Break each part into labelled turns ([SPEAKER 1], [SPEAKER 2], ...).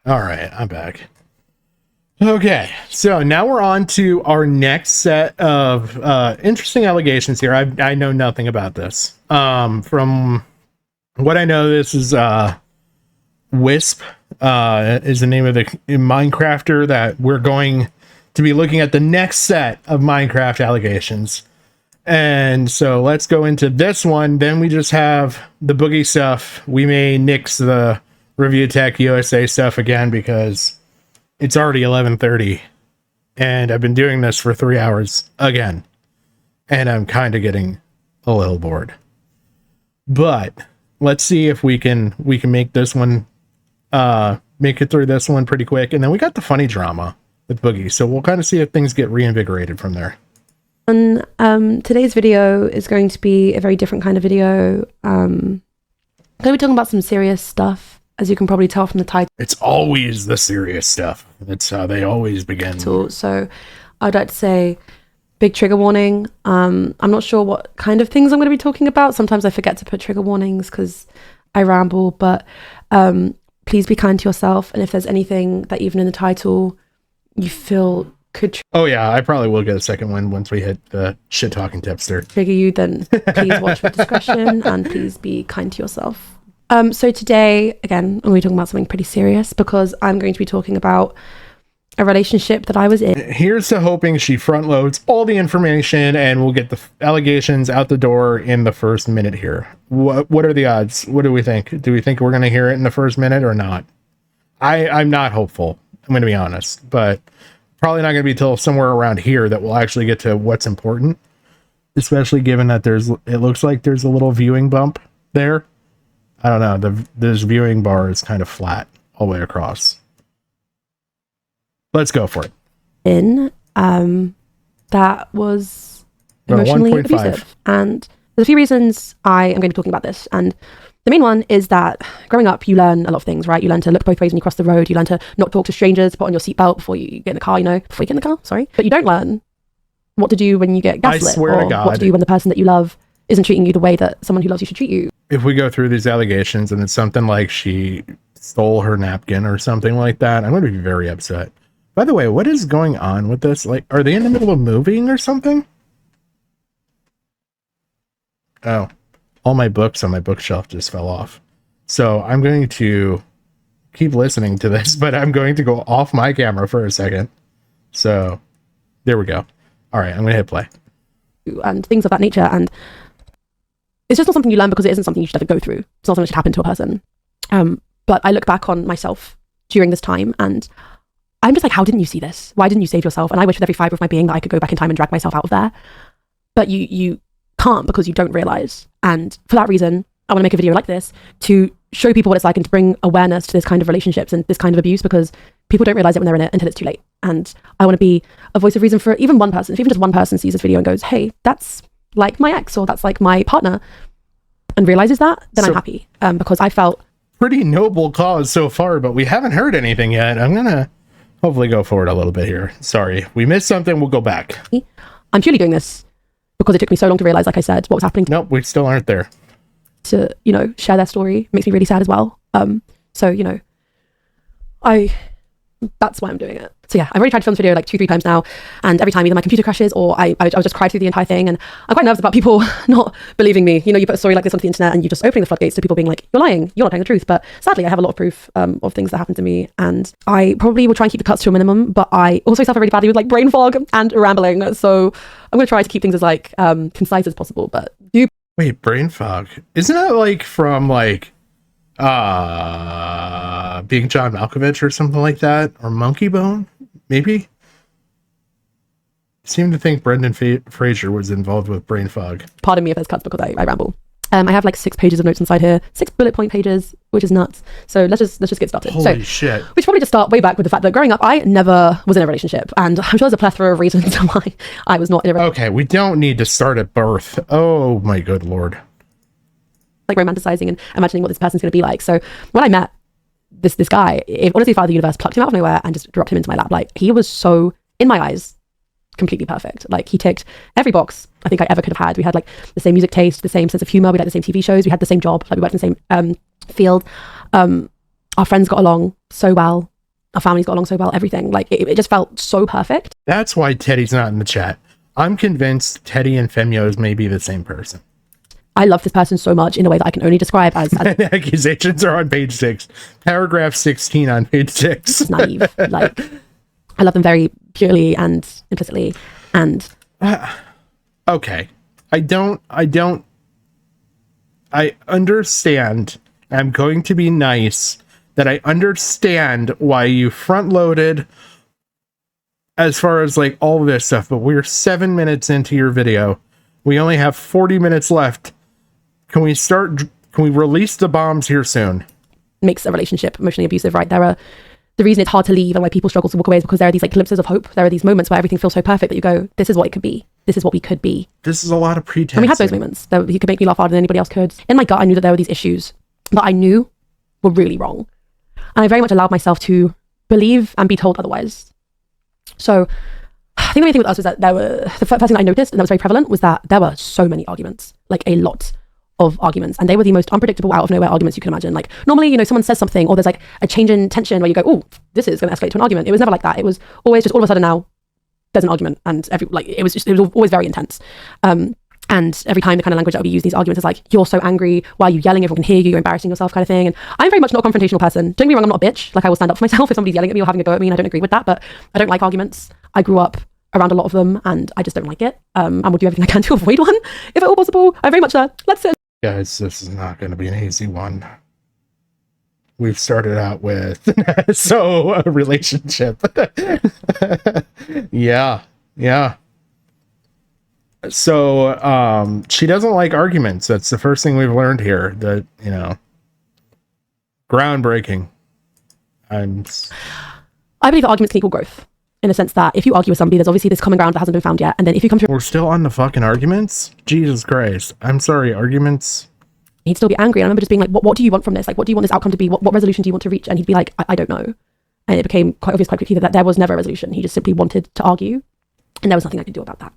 [SPEAKER 1] All right, I'm back. Okay, so now we're on to our next set of interesting allegations here. I know nothing about this. From what I know, this is Wisp is the name of the Minecrafter that we're going to be looking at the next set of Minecraft allegations. And so let's go into this one. Then we just have the boogie stuff. We may nix the Review Tech USA stuff again because it's already 11:30 and I've been doing this for 3 hours again. And I'm kind of getting a little bored. But let's see if we can make this one make it through this one pretty quick. And then we got the funny drama with Boogie. So we'll kind of see if things get reinvigorated from there.
[SPEAKER 2] And today's video is going to be a very different kind of video. I'm going to be talking about some serious stuff, as you can probably tell from the title.
[SPEAKER 1] It's always the serious stuff. That's how they always begin.
[SPEAKER 2] So I'd like to say big trigger warning. I'm not sure what kind of things I'm going to be talking about. Sometimes I forget to put trigger warnings because I ramble, but please be kind to yourself. And if there's anything that even in the title you feel could
[SPEAKER 1] oh yeah, I probably will get a second one once we hit the shit talking tipster
[SPEAKER 2] trigger you, then please watch with discretion and please be kind to yourself. So today, again, I'm going to be talking about something pretty serious because I'm going to be talking about a relationship that I was in.
[SPEAKER 1] Here's to hoping she front loads all the information and we'll get the allegations out the door in the first minute here. What are the odds? What do we think? Do we think we're going to hear it in the first minute or not? I'm not hopeful. I'm going to be honest, but probably not going to be till somewhere around here that we'll actually get to what's important, especially given that it looks like there's a little viewing bump there. I don't know. This viewing bar is kind of flat all the way across. Let's go for it.
[SPEAKER 2] That was emotionally abusive. And there's a few reasons I am going to be talking about this. And the main one is that growing up, you learn a lot of things, right? You learn to look both ways when you cross the road. You learn to not talk to strangers, put on your seatbelt before you get in the car, before you get in the car, sorry. But you don't learn what to do when you get gaslit.
[SPEAKER 1] I swear to God.
[SPEAKER 2] What to do when the person that you love isn't treating you the way that someone who loves you should treat you.
[SPEAKER 1] If we go through these allegations and it's something like she stole her napkin or something like that, I'm going to be very upset. By the way, what is going on with this? Like, are they in the middle of moving or something? Oh, all my books on my bookshelf just fell off. So I'm going to keep listening to this, but I'm going to go off my camera for a second. So there we go. All right, I'm going to hit play.
[SPEAKER 2] And things of that nature. And it's just not something you learn because it isn't something you should ever go through. It's not something that should happen to a person. But I look back on myself during this time and I'm just like, how didn't you see this? Why didn't you save yourself? And I wish with every fiber of my being that I could go back in time and drag myself out of there. But you can't because you don't realize. And for that reason, I want to make a video like this to show people what it's like and to bring awareness to this kind of relationships and this kind of abuse because people don't realize it when they're in it until it's too late. And I want to be a voice of reason for even one person. If even just one person sees this video and goes, hey, that's like my ex or that's like my partner and realizes that, then I'm happy because I felt
[SPEAKER 1] pretty noble cause so far, but we haven't heard anything yet. I'm gonna hopefully go forward a little bit here. Sorry, we missed something. We'll go back.
[SPEAKER 2] I'm purely doing this because it took me so long to realize, like I said, what was happening.
[SPEAKER 1] Nope, we still aren't there.
[SPEAKER 2] To share their story makes me really sad as well. So that's why I'm doing it. So yeah, I've already tried to film this video like 2-3 times now, and every time either my computer crashes or I just cried through the entire thing, and I'm quite nervous about people not believing me. You put a story like this onto the internet and you just opening the floodgates to people being like, you're lying, you're not telling the truth. But sadly, I have a lot of proof of things that happened to me, and I probably will try and keep the cuts to a minimum, but I also suffer really badly with like brain fog and rambling. So I'm going to try to keep things as like concise as possible. But
[SPEAKER 1] wait, brain fog? Isn't that like from like being John Malkovich or something like that, or Monkey Bone? Maybe. Seem to think Brendan Fraser was involved with brain fog.
[SPEAKER 2] Pardon me if there's cuts because I ramble. I have like 6 pages of notes inside here, 6 bullet point pages, which is nuts. So let's just get started.
[SPEAKER 1] Holy shit.
[SPEAKER 2] We should probably just start way back with the fact that growing up, I never was in a relationship, and I'm sure there's a plethora of reasons why I was not in a relationship.
[SPEAKER 1] Okay, we don't need to start at birth. Oh my good lord.
[SPEAKER 2] Like romanticizing and imagining what this person's going to be like. So when I met this guy, honestly, Father Universe plucked him out of nowhere and just dropped him into my lap. Like, he was so, in my eyes, completely perfect. Like, he ticked every box I think I ever could have had. We had like the same music taste, the same sense of humor, we had the same TV shows, we had the same job, like we worked in the same field. Our friends got along so well. our families got along so well, everything. Like, it just felt so perfect.
[SPEAKER 1] That's why Teddy's not in the chat. I'm convinced Teddy and Femios may be the same person.
[SPEAKER 2] I love this person so much in a way that I can only describe as
[SPEAKER 1] accusations are on page 6. Paragraph 16 on page 6.
[SPEAKER 2] Naive. Like, I love them very purely and implicitly. And
[SPEAKER 1] okay. I understand. I'm going to be nice that I understand why you front loaded as far as like all this stuff, but we're 7 minutes into your video. We only have 40 minutes left. Can we release the bombs here soon?
[SPEAKER 2] Makes a relationship emotionally abusive, right? The reason it's hard to leave and why people struggle to walk away is because there are these like glimpses of hope. There are these moments where everything feels so perfect that you go, this is what it could be. This is what we could be.
[SPEAKER 1] This is a lot of pretense.
[SPEAKER 2] And we had those moments. He could make me laugh harder than anybody else could. In my gut, I knew that there were these issues that I knew were really wrong. And I very much allowed myself to believe and be told otherwise. So I think the main thing with us was that the first thing I noticed, and that was very prevalent, was that there were so many arguments, like a lot of arguments, and they were the most unpredictable, out of nowhere arguments you can imagine. Like, normally, you know, someone says something or there's like a change in tension where you go, oh, this is going to escalate to an argument. It was never like that. It was always just all of a sudden now there's an argument, and it was always very intense. And every time the kind of language that would be used in these arguments is like, you're so angry, why are you yelling? Everyone can hear you, you're embarrassing yourself, kind of thing. And I'm very much not a confrontational person. Don't get me wrong, I'm not a bitch. Like, I will stand up for myself if somebody's yelling at me or having a go at me, and I don't agree with that, but I don't like arguments. I grew up around a lot of them, and I just don't like it. And will do everything I can to avoid one, if at all possible. I'm very much let's sit. Guys,
[SPEAKER 1] this is not going to be an easy one. We've started out with a relationship. yeah. So she doesn't like arguments. That's the first thing we've learned here. That, you know, groundbreaking. And
[SPEAKER 2] I believe that arguments can equal growth, in the sense that if you argue with somebody, there's obviously this common ground that hasn't been found yet. And then if you come to...
[SPEAKER 1] We're still on the fucking arguments? Jesus Christ. I'm sorry, arguments?
[SPEAKER 2] He'd still be angry. And I remember just being like, what do you want from this? Like, what do you want this outcome to be? What resolution do you want to reach? And he'd be like, I don't know. And it became quite obvious quite quickly that there was never a resolution. He just simply wanted to argue. And there was nothing I could do about that.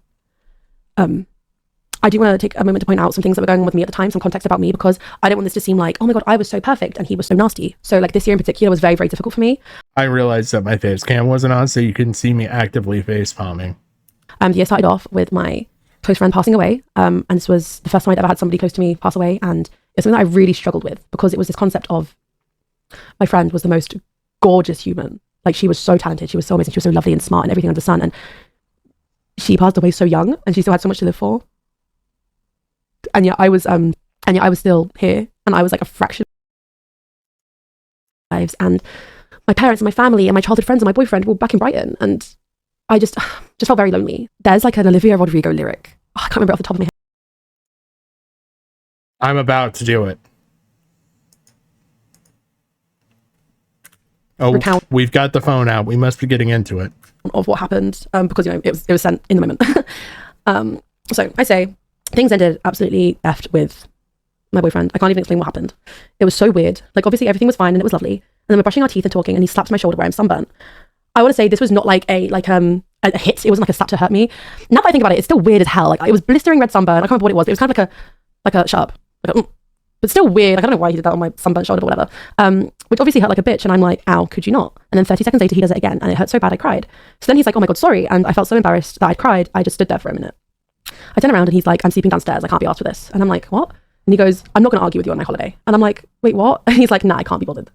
[SPEAKER 2] I do want to take a moment to point out some things that were going on with me at the time, some context about me, because I don't want this to seem like, oh my God, I was so perfect and he was so nasty. So like this year in particular was very, very difficult for me.
[SPEAKER 1] I realized that my face cam wasn't on, so you couldn't see me actively face palming.
[SPEAKER 2] The year started off with my close friend passing away. And this was the first time I'd ever had somebody close to me pass away. And it's something that I really struggled with, because it was this concept of my friend was the most gorgeous human. Like, she was so talented. She was so amazing. She was so lovely and smart and everything under the sun. And she passed away so young, and she still had so much to live for. And yet I was still here, and I was like a fraction of lives, and my parents and my family and my childhood friends and my boyfriend were all back in Brighton, and I just felt very lonely. There's like an Olivia Rodrigo lyric. Oh, I can't remember off the top of my head.
[SPEAKER 1] I'm about to do it. Oh, we've got the phone out. We must be getting into it.
[SPEAKER 2] Of what happened, because, you know, it was sent in the moment. So I say things ended absolutely effed with my boyfriend. I can't even explain what happened. It was so weird. Like, obviously everything was fine and it was lovely, and then we're brushing our teeth and talking, and he slapped my shoulder where I'm sunburnt. I want to say this was not like a hit. It wasn't like a slap to hurt me. Now that I think about it, it's still weird as hell. Like, it was blistering red sunburn. I can't remember what it was. It was kind of like a shut up, but still weird. Like, I don't know why he did that on my sunburnt shoulder or whatever. Which obviously hurt like a bitch. And I'm like, ow, could you not? And then 30 seconds later, he does it again, and it hurt so bad I cried. So then he's like, oh my God, sorry. And I felt so embarrassed that I'd cried. I just stood there for a minute. I turn around and he's like, I'm sleeping downstairs. I can't be asked for this. And I'm like, what? And he goes, I'm not going to argue with you on my holiday. And I'm like, wait, what? And he's like, nah, I can't be bothered.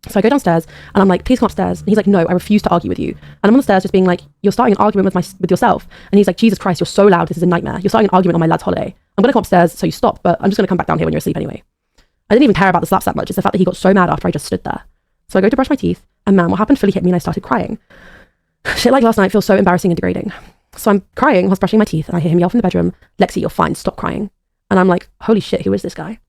[SPEAKER 2] So I go downstairs and I'm like, please come upstairs. And he's like, no, I refuse to argue with you. And I'm on the stairs just being like, you're starting an argument with yourself. And he's like, Jesus Christ, you're so loud. This is a nightmare. You're starting an argument on my lad's holiday. I'm going to come upstairs so you stop, but I'm just going to come back down here when you're asleep anyway. I didn't even care about the slaps that much. It's the fact that he got so mad after I just stood there. So I go to brush my teeth, and man, what happened fully hit me, and I started crying. Shit like last night feels so embarrassing and degrading. So I'm crying whilst brushing my teeth, and I hear him yell from the bedroom, Lexi, you're fine, stop crying. And I'm like, holy shit, who is this guy?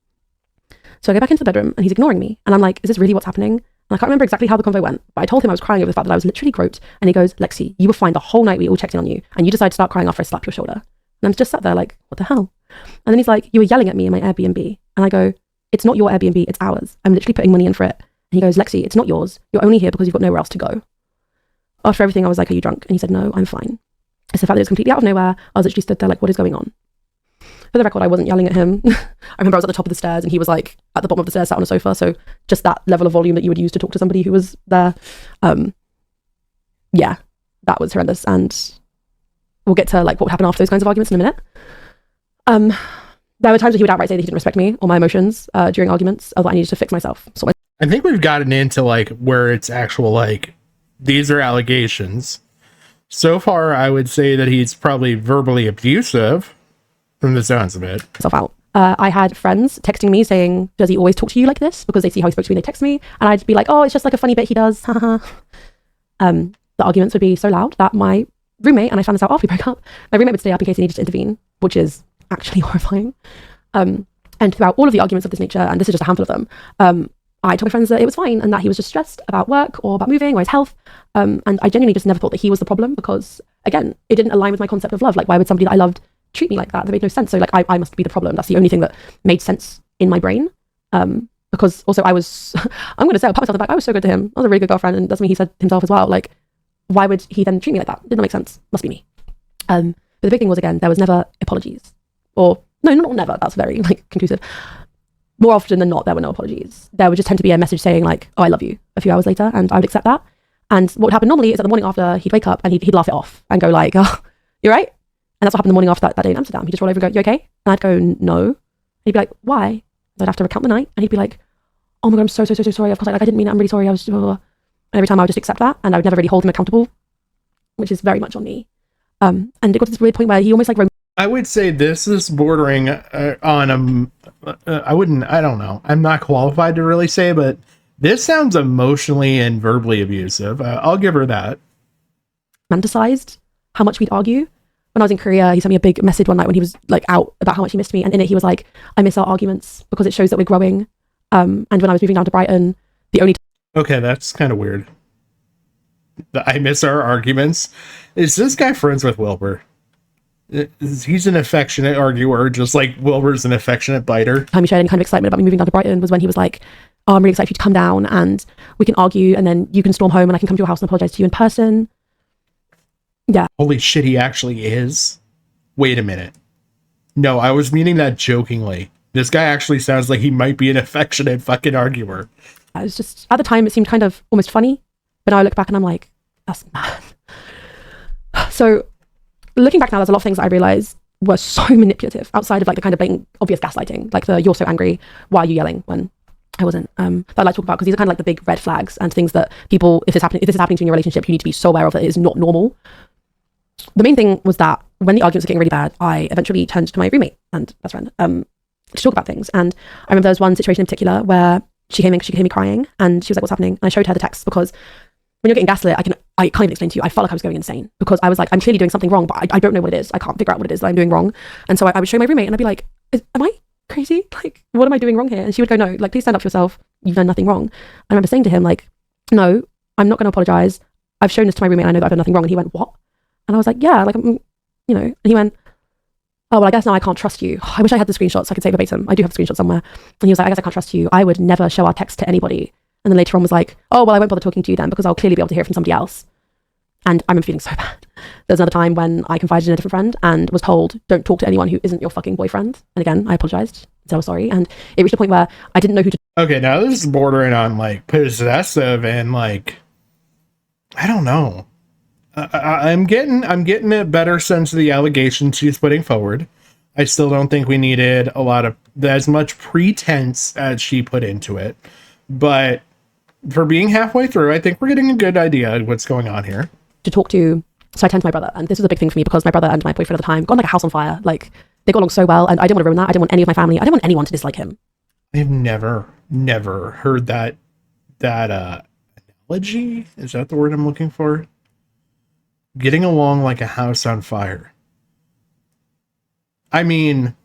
[SPEAKER 2] So I go back into the bedroom, and he's ignoring me. And I'm like, is this really what's happening? And I can't remember exactly how the convo went, but I told him I was crying over the fact that I was literally groped. And he goes, Lexi, you were fine the whole night we all checked in on you, and you decided to start crying after I slapped your shoulder. And I'm just sat there like, what the hell? And then he's like, you were yelling at me in my Airbnb. And I go, it's not your Airbnb, it's ours. I'm literally putting money in for it. And he goes, Lexi, it's not yours. You're only here because you've got nowhere else to go. After everything, I was like, are you drunk? And he said, no, I'm fine. It's the fact that it was completely out of nowhere. I was literally stood there like, what is going on? For the record, I wasn't yelling at him. I remember I was at the top of the stairs and he was like at the bottom of the stairs sat on a sofa. So just that level of volume that you would use to talk to somebody who was there. Yeah, that was horrendous. And we'll get to like what would happen after those kinds of arguments in a minute. There were times where he would outright say that he didn't respect me or my emotions during arguments, or that I needed to fix myself. So
[SPEAKER 1] I think we've gotten into like where it's actual, like, these are allegations. So far, I would say that he's probably verbally abusive from the sounds of it.
[SPEAKER 2] Myself out. I had friends texting me saying, does he always talk to you like this? Because they see how he spoke to me and they text me. And I'd be like, oh, it's just like a funny bit he does. The arguments would be so loud that my roommate, and I found this out after we broke up, my roommate would stay up in case he needed to intervene, which is actually horrifying. And throughout all of the arguments of this nature, and this is just a handful of them, I told my friends that it was fine and that he was just stressed about work or about moving or his health. And I genuinely just never thought that he was the problem because, again, it didn't align with my concept of love. Like, why would somebody that I loved treat me like that? That made no sense. So, like, I must be the problem. That's the only thing that made sense in my brain. Because also I was, I'm going to say, I'll pat myself on the back, I was so good to him. I was a really good girlfriend, and that's what he said himself as well. Like, why would he then treat me like that? Did not make sense. Must be me. But the big thing was, again, there was never apologies. Or, no, not never. That's very, like, conclusive. More often than not, there were no apologies. There would just tend to be a message saying like, oh, I love you, a few hours later, and I would accept that. And what would happen normally is that the morning after, he'd wake up and he'd laugh it off and go like, oh, you're right. And that's what happened the morning after that day in Amsterdam. He'd just roll over and go, you okay? And I'd go, no. And he'd be like, why? And I'd have to recount the night. And he'd be like, oh my God, I'm so sorry. Of course, like, I didn't mean it. I'm really sorry. I was, blah, blah, blah. And every time I would just accept that, and I would never really hold him accountable, which is very much on me. And it got to this weird point where he almost like
[SPEAKER 1] I would say this is bordering on I don't know. I'm not qualified to really say, but this sounds emotionally and verbally abusive. I'll give her that.
[SPEAKER 2] Romanticized how much we'd argue. When I was in Korea, he sent me a big message one night when he was like out about how much he missed me. And in it, he was like, I miss our arguments because it shows that we're growing. And when I was moving down to Brighton, the only
[SPEAKER 1] okay, that's kind of weird. I miss our arguments. Is this guy friends with Wilbur? He's an affectionate arguer, just like Wilbur's an affectionate biter.
[SPEAKER 2] Time he shared any kind of excitement about me moving down to Brighton was when he was like, oh, I'm really excited for you to come down and we can argue and then you can storm home and I can come to your house and apologize to you in person. Yeah.
[SPEAKER 1] Holy shit, he actually is. Wait a minute. No, I was meaning that jokingly. This guy actually sounds like he might be an affectionate fucking arguer.
[SPEAKER 2] I was just, at the time, it seemed kind of almost funny, but now I look back and I'm like, that's mad. So, looking back now, there's a lot of things that I realize were so manipulative outside of like the kind of blatant, obvious gaslighting, like the you're so angry, why are you yelling when I wasn't, that I like to talk about because these are kind of like the big red flags and things that people, if this is happening to you in your relationship, you need to be so aware of that it is not normal. The main thing was that when the arguments were getting really bad, I eventually turned to my roommate and best friend to talk about things. And I remember there was one situation in particular where she came in crying and she was like, what's happening? And I showed her the text because when you're getting gaslit, I can't even explain to you. I felt like I was going insane because I was like, I'm clearly doing something wrong, but I don't know what it is. I can't figure out what it is that I'm doing wrong. And so I would show my roommate and I'd be like, am I crazy? Like, what am I doing wrong here? And she would go, no, like, please stand up for yourself. You've done nothing wrong. I remember saying to him, like, no, I'm not going to apologize. I've shown this to my roommate and I know that I've done nothing wrong. And he went, what? And I was like, yeah, like, you know, and he went, oh, well, I guess now I can't trust you. I wish I had the screenshots so I could say verbatim. I do have the screenshot somewhere. And he was like, I guess I can't trust you. I would never show our text to anybody. And then later on was like, oh, well, I won't bother talking to you then because I'll clearly be able to hear from somebody else. And I remember feeling so bad. There's another time when I confided in a different friend and was told, don't talk to anyone who isn't your fucking boyfriend. And again, I apologized. So I was sorry. And it reached a point where I didn't know who to...
[SPEAKER 1] Okay, now this is bordering on like possessive and like, I don't know. I'm getting a better sense of the allegations she's putting forward. I still don't think we needed as much pretense as she put into it. But for being halfway through, I think we're getting a good idea of what's going on here.
[SPEAKER 2] To talk to, so I turned to my brother, and this was a big thing for me because my brother and my boyfriend at the time got like a house on fire. Like, they got along so well, and I didn't want to ruin that. I didn't want any of my family, I didn't want anyone to dislike him.
[SPEAKER 1] I've never heard that analogy. Is that the word I'm looking for? Getting along like a house on fire. I mean,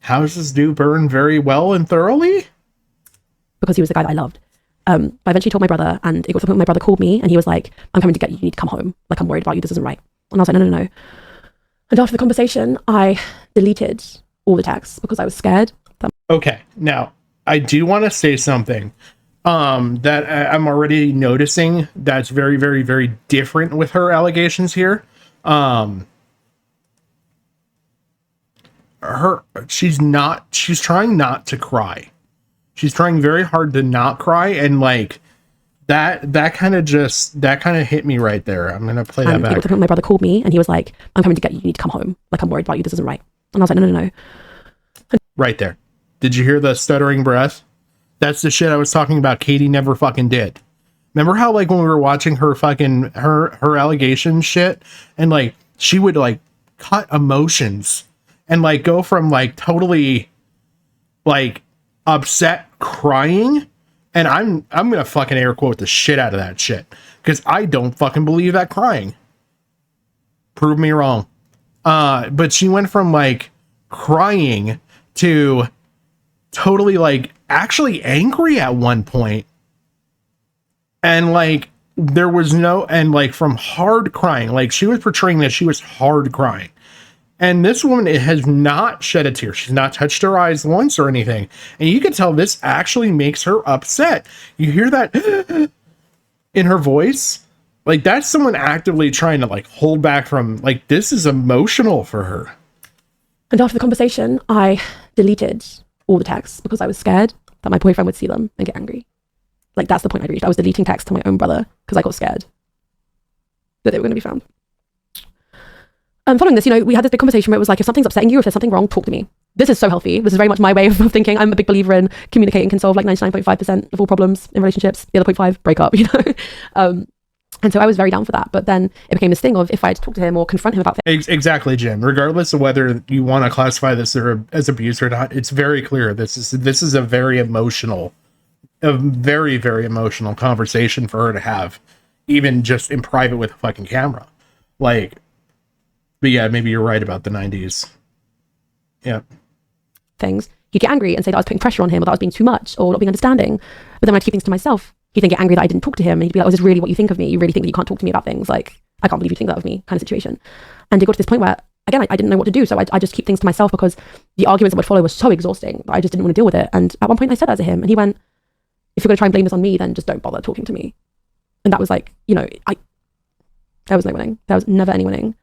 [SPEAKER 1] houses do burn very well and thoroughly.
[SPEAKER 2] Because he was the guy that I loved. I eventually told my brother, and it got to the point where my brother called me and he was like, I'm coming to get you. You need to come home. Like, I'm worried about you. This isn't right. And I was like, no. And after the conversation, I deleted all the texts because I was scared.
[SPEAKER 1] Okay. Now, I do want to say something that I'm already noticing that's very, very, very different with her allegations here. Her she's trying not to cry. She's trying very hard to not cry, and like that kind of hit me right there. I'm gonna play that back.
[SPEAKER 2] My brother called me and he was like, I'm coming to get you, you need to come home, like I'm worried about you, this isn't right. And I was like, no.
[SPEAKER 1] Right there. Did you hear the stuttering breath? That's the shit I was talking about. Katie never fucking did. Remember how like when we were watching her fucking her allegation shit, and like she would like cut emotions and like go from like totally like upset crying, and I'm gonna fucking air quote the shit out of that shit because I don't fucking believe that crying. Prove me wrong. But she went from like crying to totally like actually angry at one point, and like there was no, and like from hard crying, like she was portraying that she was hard crying. And this woman has not shed a tear. She's not touched her eyes once or anything. And you can tell this actually makes her upset. You hear that in her voice? Like that's someone actively trying to like hold back from, like, this is emotional for her.
[SPEAKER 2] And after the conversation, I deleted all the texts because I was scared that my boyfriend would see them and get angry. Like that's the point I reached. I was deleting texts to my own brother because I got scared that they were going to be found. Following this, we had this big conversation where it was like, if something's upsetting you, if there's something wrong, talk to me. This is so healthy. This is very much my way of thinking. I'm a big believer in communicating can solve like 99.5% of all problems in relationships. The other 0.5, break up, And so I was very down for that. But then it became this thing of if I had to talk to him or confront him about things.
[SPEAKER 1] Exactly, Jim. Regardless of whether you want to classify this as abuse or not, it's very clear. This is a very emotional, a very, very emotional conversation for her to have, even just in private with a fucking camera. Like, but yeah, maybe you're right about the 90s. Yeah.
[SPEAKER 2] Things. He'd get angry and say that I was putting pressure on him or that I was being too much or not being understanding. But then when I'd keep things to myself, he'd then get angry that I didn't talk to him. And he'd be like, oh, is this really what you think of me? You really think that you can't talk to me about things? Like, I can't believe you think that of me, kind of situation. And it got to this point where, again, I didn't know what to do. So I just keep things to myself because the arguments that would follow were so exhausting that I just didn't want to deal with it. And at one point I said that to him and he went, if you're going to try and blame this on me, then just don't bother talking to me. And that was like, there was no winning. There was never any winning.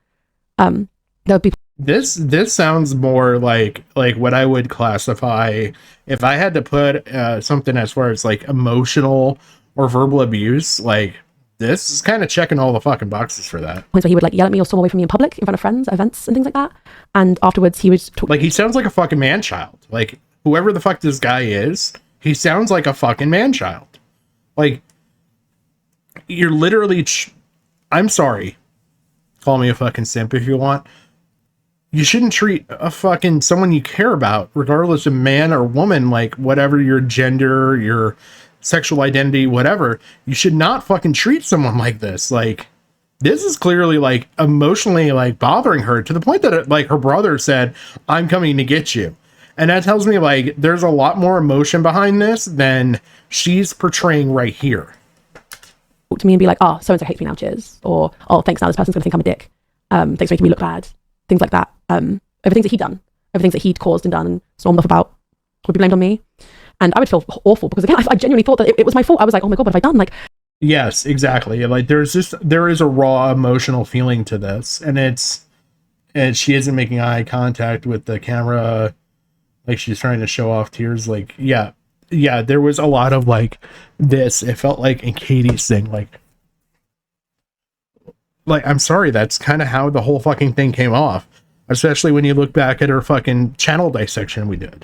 [SPEAKER 2] There would be
[SPEAKER 1] this sounds more like what I would classify if I had to put something as far as like emotional or verbal abuse. Like this is kind of checking all the fucking boxes for that.
[SPEAKER 2] Points where he would like yell at me or storm away from me in public in front of friends at events and things like that. And afterwards he would talk.
[SPEAKER 1] Like he sounds like a fucking man child. Like whoever the fuck this guy is, he sounds like a fucking man child. Like you're literally I'm sorry, call me a fucking simp if you want. You shouldn't treat a fucking someone you care about, regardless of man or woman, like whatever your gender, your sexual identity, whatever. You should not fucking treat someone like this. Like this is clearly like emotionally like bothering her to the point that like her brother said, I'm coming to get you. And that tells me like there's a lot more emotion behind this than she's portraying right here.
[SPEAKER 2] Talk to me and be like, oh, so-and-so hates me now, cheers. Or, oh, thanks, now this person's gonna think I'm a dick. Thanks for making me look bad. Things like that. Over things that he'd done, over things that he'd caused and done and stormed off about would be blamed on me. And I would feel awful because again, I genuinely thought that it was my fault. I was like, oh my God, what have I done? Like,
[SPEAKER 1] yes, exactly. Like there is a raw emotional feeling to this, and she isn't making eye contact with the camera. Like she's trying to show off tears. Like, yeah, there was a lot of like this. It felt like in Katie's thing, like I'm sorry, that's kind of how the whole fucking thing came off. Especially when you look back at her fucking channel dissection we did.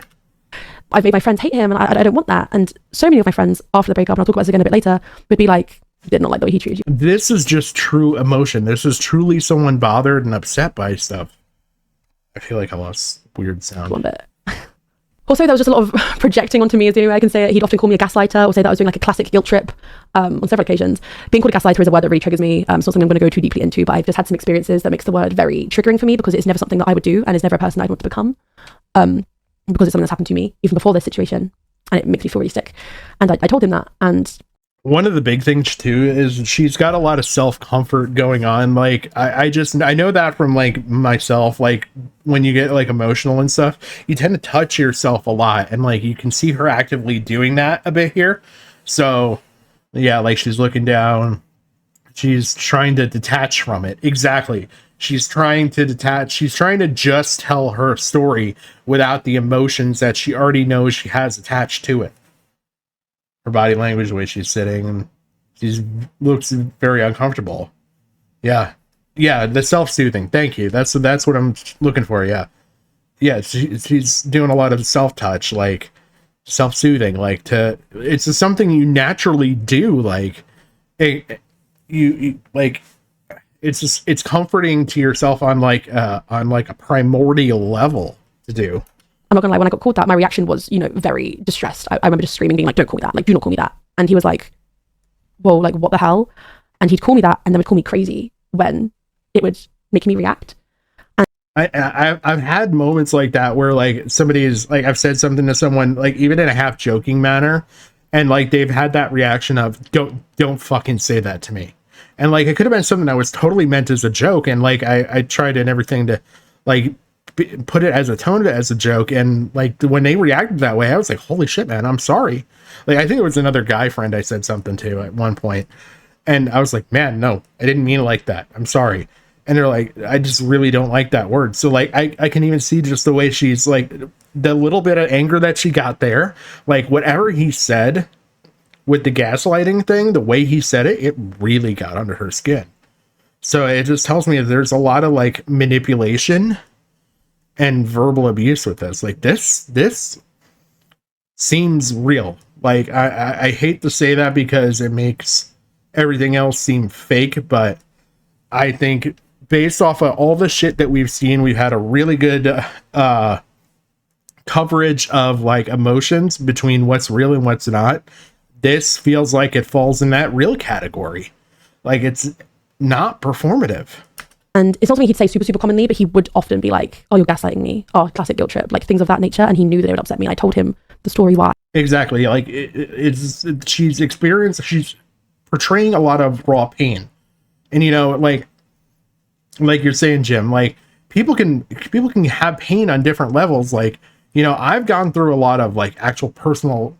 [SPEAKER 2] I've made my friends hate him and I don't want that. And so many of my friends after the breakup, and I'll talk about this again a bit later, would be like, did not like the way he treated you.
[SPEAKER 1] This is just true emotion. This is truly someone bothered and upset by stuff. I feel like I lost weird sound.
[SPEAKER 2] One bit. Also, there was just a lot of projecting onto me, is the only way I can say it. He'd often call me a gaslighter or say that I was doing like a classic guilt trip on several occasions. Being called a gaslighter is a word that really triggers me. It's not something I'm going to go too deeply into, but I've just had some experiences that makes the word very triggering for me because it's never something that I would do and it's never a person I'd want to become because it's something that's happened to me even before this situation and it makes me feel really sick. And I told him that. And
[SPEAKER 1] one of the big things too is she's got a lot of self-comfort going on. Like I know that from like myself, like when you get like emotional and stuff, you tend to touch yourself a lot. And like, you can see her actively doing that a bit here. So yeah, like she's looking down, she's trying to detach from it. Exactly. she's trying to detach, she's trying to just tell her story without the emotions that she already knows she has attached to it. Her body language, the way she's sitting, and she looks very uncomfortable. Yeah. The self-soothing. Thank you. That's what I'm looking for. Yeah. She's doing a lot of self-touch, like self-soothing, like it's just something you naturally do. Like you like, it's comforting to yourself on like a primordial level to do.
[SPEAKER 2] I'm not gonna lie, when I got called that, my reaction was, very distressed. I remember just screaming, being like, don't call me that, like, do not call me that. And he was like, whoa, like, what the hell? And he'd call me that and then would call me crazy when it would make me react.
[SPEAKER 1] I've had moments like that where like somebody's like, I've said something to someone, like even in a half joking manner, and like they've had that reaction of don't fucking say that to me. And like it could have been something that was totally meant as a joke, and like I tried and everything to like put it as a tone of it as a joke, and like when they reacted that way, I was like, holy shit, man, I'm sorry. Like I think it was another guy friend I said something to at one point, and I was like, man, no, I didn't mean it like that, I'm sorry. And they're like, I just really don't like that word. So like I can even see just the way she's like, the little bit of anger that she got there, like whatever he said with the gaslighting thing, the way he said it really got under her skin. So it just tells me that there's a lot of like manipulation and verbal abuse with this. Like this seems real. Like I hate to say that because it makes everything else seem fake, but I think based off of all the shit that we've seen, we've had a really good coverage of like emotions between what's real and what's not. This feels like it falls in that real category. Like it's not performative.
[SPEAKER 2] And it's not something he'd say super, super commonly, but he would often be like, oh, you're gaslighting me. Oh, classic guilt trip, like things of that nature. And he knew that it would upset me. I told him the story why.
[SPEAKER 1] Exactly. Like she's portraying a lot of raw pain. And like you're saying, Jim, like people can have pain on different levels. Like, I've gone through a lot of like actual personal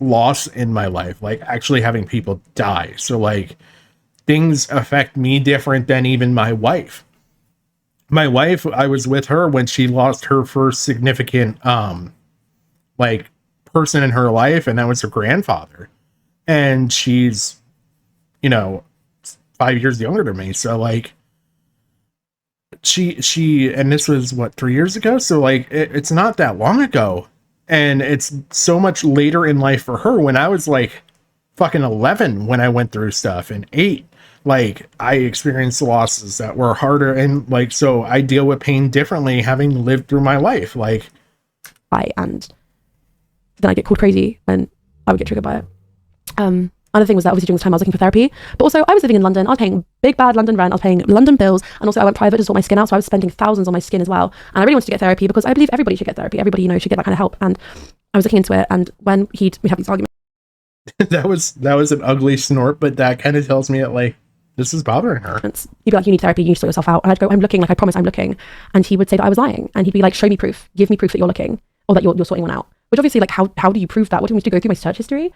[SPEAKER 1] loss in my life, like actually having people die. So like things affect me different than even my wife. My wife, I was with her when she lost her first significant like person in her life, and that was her grandfather. And she's 5 years younger than me. So like she and this was what, 3 years ago, so like it's not that long ago, and it's so much later in life for her when I was like fucking 11 when I went through stuff, and 8, like I experienced losses that were harder, and like so I deal with pain differently having lived through my life. Like
[SPEAKER 2] and then I get called crazy and I would get triggered by it. Other thing was that obviously during this time I was looking for therapy, but also I was living in London. I was paying big bad London rent. I was paying London bills, and also I went private to sort my skin out, so I was spending thousands on my skin as well. And I really wanted to get therapy because I believe everybody should get therapy. Everybody should get that kind of help. And I was looking into it, and when we'd have these arguments,
[SPEAKER 1] that was an ugly snort, but that kind of tells me that like this is bothering her.
[SPEAKER 2] He'd be like, you need therapy, you need to sort yourself out. And I'd go, I'm looking, like I promise I'm looking. And he would say that I was lying, and he'd be like, show me proof, give me proof that you're looking, or that you're sorting one out. Which obviously, like, how do you prove that? What do you need to go through my search history?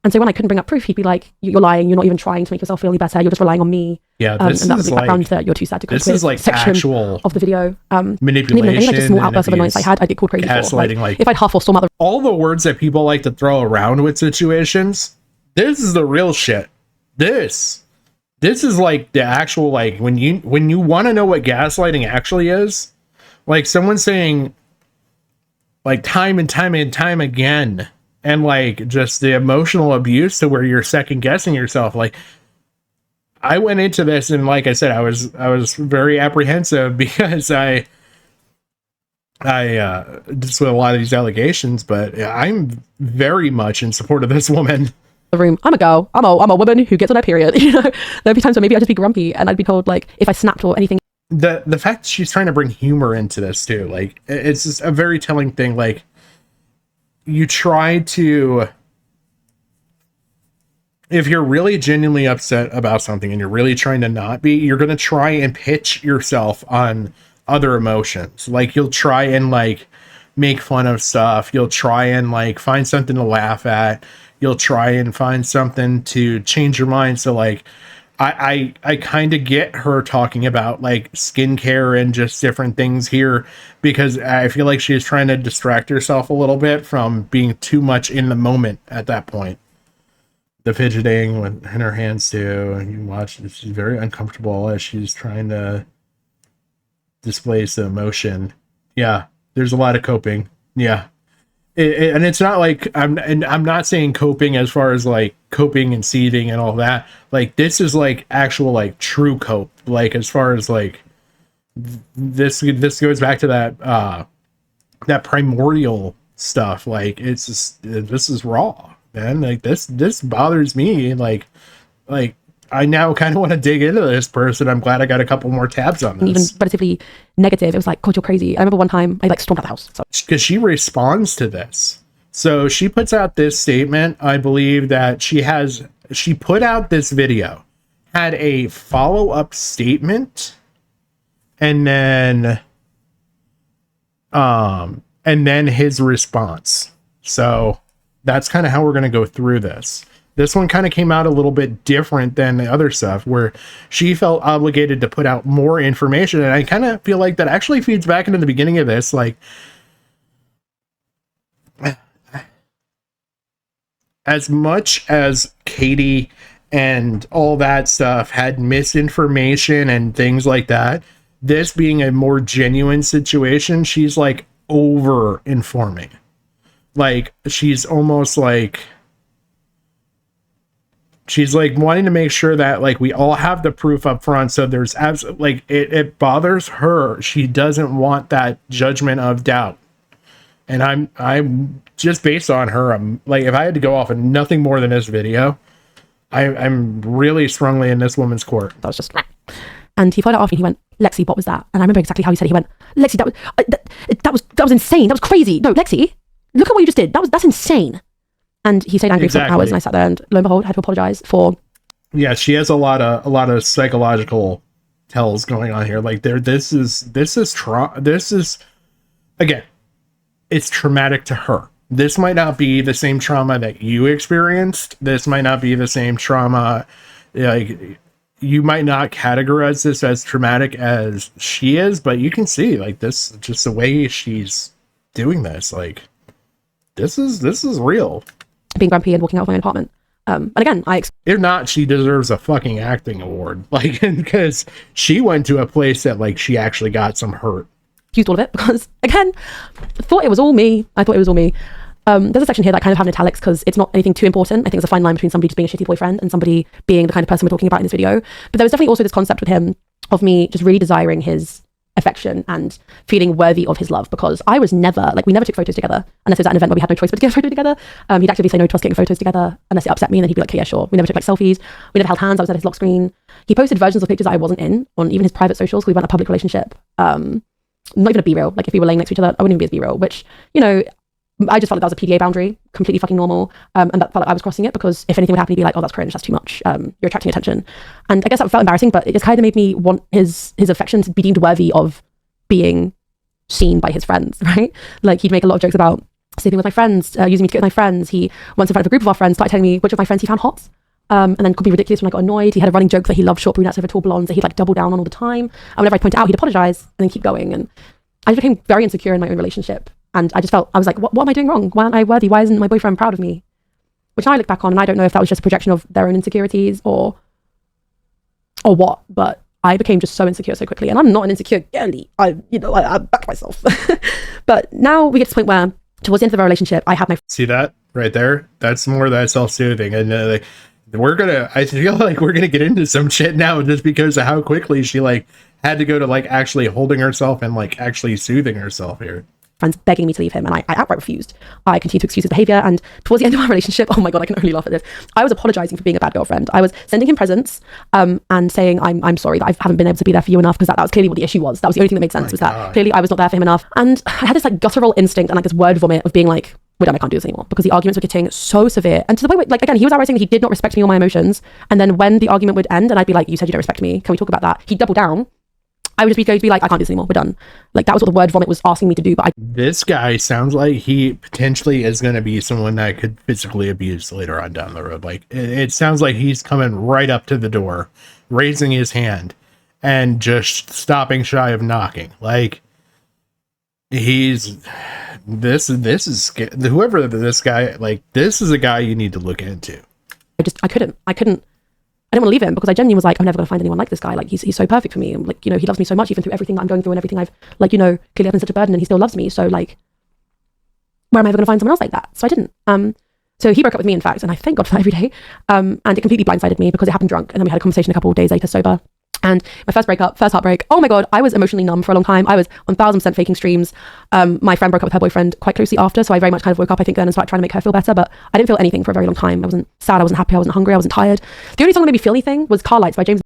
[SPEAKER 2] And so when I couldn't bring up proof, he'd be like, you're lying, you're not even trying to make yourself feel any better, you're just relying on me.
[SPEAKER 1] Yeah, this
[SPEAKER 2] and that was
[SPEAKER 1] is
[SPEAKER 2] the background that you're too sad to cope with.
[SPEAKER 1] This is like actual
[SPEAKER 2] of the video.
[SPEAKER 1] Manipulation.
[SPEAKER 2] Even like just small outbursts of annoyance I had, I'd get called crazy for. Like, if I'd huff or storm out
[SPEAKER 1] all the words that people like to throw around with situations, this is the real shit. This is like the actual, like when you want to know what gaslighting actually is, like someone saying like time and time and time again, and like just the emotional abuse to where you're second guessing yourself. Like I went into this, and like I said, I was very apprehensive because I just with a lot of these allegations, but I'm very much in support of this woman.
[SPEAKER 2] The room, I'm a girl, I'm a woman who gets on her period. There'd be times where maybe I'd just be grumpy, and I'd be told like if I snapped or anything.
[SPEAKER 1] The fact that she's trying to bring humor into this too, like it's just a very telling thing. Like you try to, if you're really genuinely upset about something and you're really trying to not be, you're going to try and pitch yourself on other emotions. Like you'll try and like make fun of stuff. You'll try and like find something to laugh at. You'll try and find something to change your mind. So like I kind of get her talking about like skincare and just different things here, because I feel like she's trying to distract herself a little bit from being too much in the moment at that point. The fidgeting in her hands too, and you watch, she's very uncomfortable as she's trying to display some emotion. Yeah, there's a lot of coping. Yeah. And it's not like I'm not saying coping as far as like coping and seething and all that. Like this is like actual like true cope. Like as far as like this goes back to that primordial stuff. Like it's just, this is raw, man. Like this bothers me. Like I now kind of want to dig into this person. I'm glad I got a couple more tabs on this.
[SPEAKER 2] Even relatively negative, it was like, God, you're crazy. I remember one time I like stormed out the house.
[SPEAKER 1] Because she responds to this. So she puts out this statement. I believe that she put out this video, had a follow-up statement, and then his response. So that's kind of how we're going to go through this. This one kind of came out a little bit different than the other stuff, where she felt obligated to put out more information. And I kind of feel like that actually feeds back into the beginning of this. Like, as much as Katie and all that stuff had misinformation and things like that, this being a more genuine situation, she's like over informing. Like, she's almost like, she's like wanting to make sure that like we all have the proof up front. So there's absolutely like it bothers her. She doesn't want that judgment of doubt. And I'm just based on her. I'm like, if I had to go off of nothing more than this video, I'm really strongly in this woman's court.
[SPEAKER 2] That was just, and he followed it off and he went, Lexi, what was that? And I remember exactly how he said it. He went, Lexi, that was insane. That was crazy. No, Lexi, look at what you just did. That's insane. And he stayed angry for hours, and I sat there and lo and behold, had to apologize for.
[SPEAKER 1] Yeah, she has a lot of psychological tells going on here. Like this is again, it's traumatic to her. This might not be the same trauma that you experienced. This might not be the same trauma. Like, you might not categorize this as traumatic as she is, but you can see like this, just the way she's doing this. Like this is real.
[SPEAKER 2] Being grumpy and walking out of my own apartment. And again,
[SPEAKER 1] if not, she deserves a fucking acting award. Like, because she went to a place that like she actually got some hurt.
[SPEAKER 2] Used all of it because again, I thought it was all me. There's a section here that I kind of have in italics because it's not anything too important. I think there's a fine line between somebody just being a shitty boyfriend and somebody being the kind of person we're talking about in this video. But there was definitely also this concept with him of me just really desiring his affection and feeling worthy of his love, because I was never like, we never took photos together unless it was at an event where we had no choice but to get a photo together. He'd actively say no to us getting photos together unless it upset me, and then he'd be like, okay, yeah, sure. We never took like selfies, we never held hands. I was at his lock screen. He posted versions of pictures that I wasn't in on even his private socials because we weren't a public relationship. Not even a B-reel. Like if we were laying next to each other, I wouldn't even be as B-reel, which, you know, I just felt like that was a PDA boundary, completely fucking normal. And that felt like I was crossing it, because if anything would happen, he'd be like, oh, that's cringe, that's too much. You're attracting attention. And I guess that felt embarrassing, but it just kind of made me want his affection to be deemed worthy of being seen by his friends, right? Like he'd make a lot of jokes about sleeping with my friends, using me to get with my friends. He once in front of a group of our friends started telling me which of my friends he found hot. And then could be ridiculous when I got annoyed. He had a running joke that he loved short brunettes over tall blondes that he'd like double down on all the time. And whenever I pointed out, he'd apologize and then keep going. And I became very insecure in my own relationship. And I just felt, I was like, what am I doing wrong? Why aren't I worthy? Why isn't my boyfriend proud of me? Which now I look back on, and I don't know if that was just a projection of their own insecurities or what, but I became just so insecure so quickly. And I'm not an insecure girly. I back myself. But now we get to the point where towards the end of our relationship, I have my...
[SPEAKER 1] See that right there? That's more of that self-soothing. And like, I feel like we're gonna get into some shit now just because of how quickly she like had to go to like actually holding herself and like actually soothing herself here.
[SPEAKER 2] Friends begging me to leave him, and I outright refused. I continued to excuse his behavior, and towards the end of our relationship, oh my god, I can only laugh at this, I was apologizing for being a bad girlfriend. I was sending him presents and saying I'm sorry that I haven't been able to be there for you enough, because that was clearly what the issue was. That was the only thing that made sense, was that clearly I was not there for him enough. And I had this like guttural instinct and like this word vomit of being like, we're done, I can't do this anymore, because the arguments were getting so severe, and to the point where, like, again, he was outright saying that he did not respect me or my emotions. And then when the argument would end and I'd be like, you said you don't respect me, can we talk about that, he'd double down I would just be like, I can't do this anymore, we're done. Like, that was what the word vomit was asking me to do. But
[SPEAKER 1] this guy sounds like he potentially is going to be someone that could physically abuse later on down the road. Like, it sounds like he's coming right up to the door, raising his hand, and just stopping shy of knocking. Like, this is whoever this guy, like, this is a guy you need to look into.
[SPEAKER 2] I couldn't I didn't want to leave him, because I genuinely was like, I'm never going to find anyone like this guy. Like, he's so perfect for me. And like, you know, he loves me so much, even through everything that I'm going through and everything I've, like, you know, clearly I've been such a burden, and he still loves me. So like, where am I ever going to find someone else like that? So I didn't. So he broke up with me, in fact, and I thank God for that every day. And it completely blindsided me, because it happened drunk, and then we had a conversation a couple of days later sober. And my first breakup, first heartbreak, oh my God, I was emotionally numb for a long time. I was 1000% faking streams. My friend broke up with her boyfriend quite closely after, so I very much kind of woke up, I think, then and started trying to make her feel better, but I didn't feel anything for a very long time. I wasn't sad, I wasn't happy, I wasn't hungry, I wasn't tired. The only song that made me feel anything was Car Lights by James.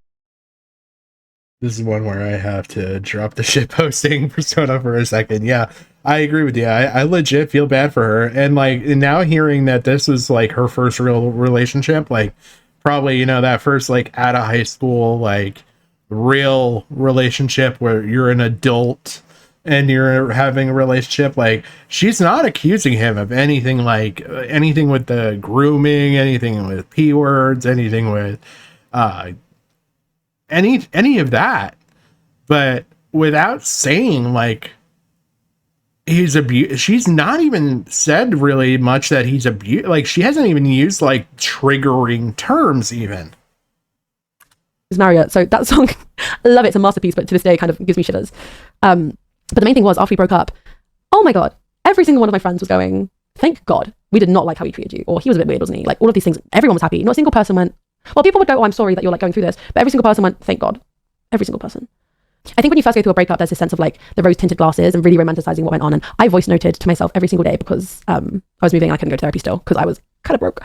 [SPEAKER 1] This is one where I have to drop the shit posting persona for a second. Yeah, I agree with you. I legit feel bad for her. And like, now hearing that this was like her first real relationship, like probably, you know, that first like out of high school, like real relationship where you're an adult and you're having a relationship, like she's not accusing him of anything, like anything with the grooming, anything with P words, anything with any of that, but without saying like he's she's not even said really much that he's abused. Like, she hasn't even used like triggering terms even.
[SPEAKER 2] Marriott. So that song, I love it. It's a masterpiece, but to this day, it kind of gives me shivers. But the main thing was, after we broke up, oh my God, every single one of my friends was going, thank God we did not like how he treated you, or he was a bit weird, wasn't he? Like, all of these things, everyone was happy. Not a single person went, well, people would go, oh, I'm sorry that you're like going through this, but every single person went, thank God. Every single person. I think when you first go through a breakup, there's this sense of like the rose tinted glasses and really romanticizing what went on. And I voice noted to myself every single day, because I was moving and I couldn't go to therapy still, because I was kind of broke.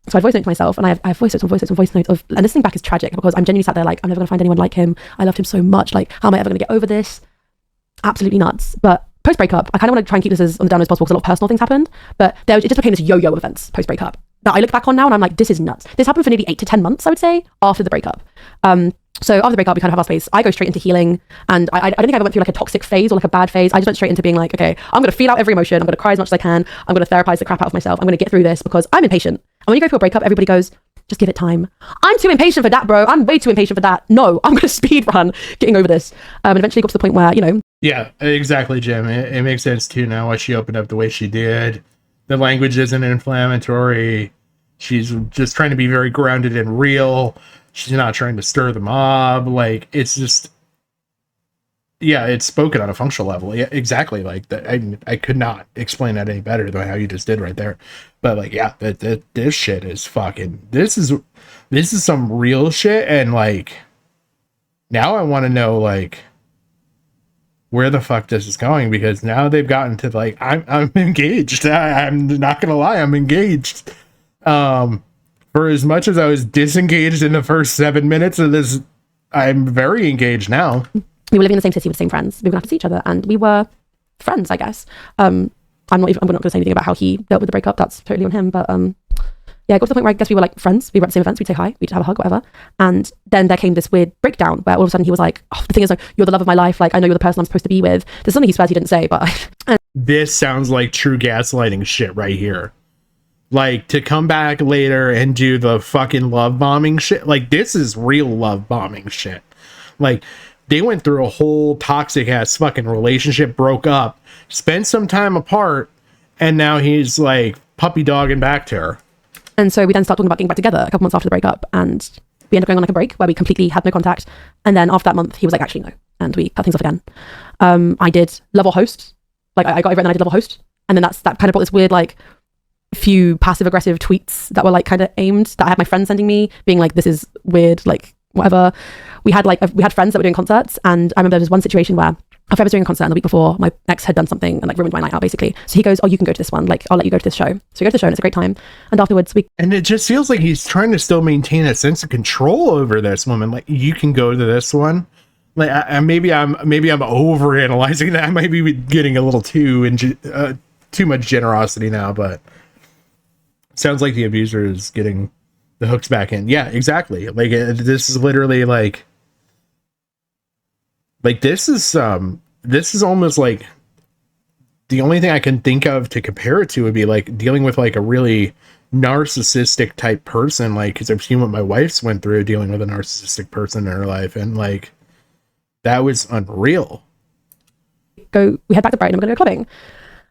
[SPEAKER 2] So I voice note to myself, and I have voice notes and voice notes and voice notes of, and listening back is tragic, because I'm genuinely sat there like, I'm never going to find anyone like him. I loved him so much. Like, how am I ever going to get over this? Absolutely nuts. But post breakup, I kind of want to try and keep this as on the down as possible, because a lot of personal things happened. But it just became this yo-yo of events post breakup that I look back on now, and I'm like, this is nuts. This happened for nearly 8 to 10 months, I would say, after the breakup. So after the breakup, we kind of have our space. I go straight into healing, and I don't think I ever went through like a toxic phase or like a bad phase. I just went straight into being like, okay, I'm going to feel out every emotion. I'm going to cry as much as I can. I'm going to therapize the crap out of myself. I'm going to get through this, because I'm impatient. And when you go through a breakup, everybody goes, just give it time. I'm too impatient for that, bro. I'm way too impatient for that. No, I'm going to speed run getting over this. And eventually got to the point where, you know.
[SPEAKER 1] Yeah, exactly, Jim. It makes sense too now why she opened up the way she did. The language isn't inflammatory. She's just trying to be very grounded and real. She's not trying to stir the mob. Like, it's just, yeah, it's spoken on a functional level. Yeah, exactly. Like that. I could not explain that any better than how you just did right there. But like, yeah, this shit is fucking, this is some real shit. And like, now I want to know like where the fuck this is going, because now they've gotten to like, I'm engaged. I'm not going to lie. I'm engaged. For as much as I was disengaged in the first 7 minutes of this, I'm very engaged now.
[SPEAKER 2] We were living in the same city with the same friends. We were going to see each other, and we were friends, I guess. I'm not going to say anything about how he dealt with the breakup. That's totally on him. But yeah, it got to the point where I guess we were like friends. We were at the same events. We'd say hi. We'd have a hug, whatever. And then there came this weird breakdown where all of a sudden he was like, oh, the thing is, like, you're the love of my life. Like, I know you're the person I'm supposed to be with. There's something he swears he didn't say, but
[SPEAKER 1] this sounds like true gaslighting shit right here. Like, to come back later and do the fucking love bombing shit. Like, this is real love bombing shit. Like, they went through a whole toxic ass fucking relationship, broke up, spent some time apart, and now he's like puppy dogging back to her.
[SPEAKER 2] And so we then start talking about getting back together a couple months after the breakup, and we ended up going on like a break where we completely had no contact. And then after that month, he was like, actually, no. And we cut things off again. I did love or host. Like, I got over it and I did love or host. And then that kind of brought this weird, like, few passive aggressive tweets that were like kind of aimed, that I had my friends sending me being like, this is weird, like whatever. We had friends that were doing concerts, and I remember there was one situation where a friend was doing a concert, and the week before my ex had done something and like ruined my night out basically. So he goes, oh, you can go to this one, like I'll let you go to this show. So we go to the show and it's a great time, and afterwards
[SPEAKER 1] and it just feels like he's trying to still maintain a sense of control over this woman. Like, you can go to this one. Like, maybe I'm overanalyzing that. I might be getting a little too much generosity now, but sounds like the abuser is getting the hooks back in. Yeah, exactly. Like, this is literally like, Like this is almost like the only thing I can think of to compare it to would be like dealing with like a really narcissistic type person, like because I've seen what my wife's went through dealing with a narcissistic person in her life, and like that was unreal.
[SPEAKER 2] We head back to Brighton, we're gonna go clubbing.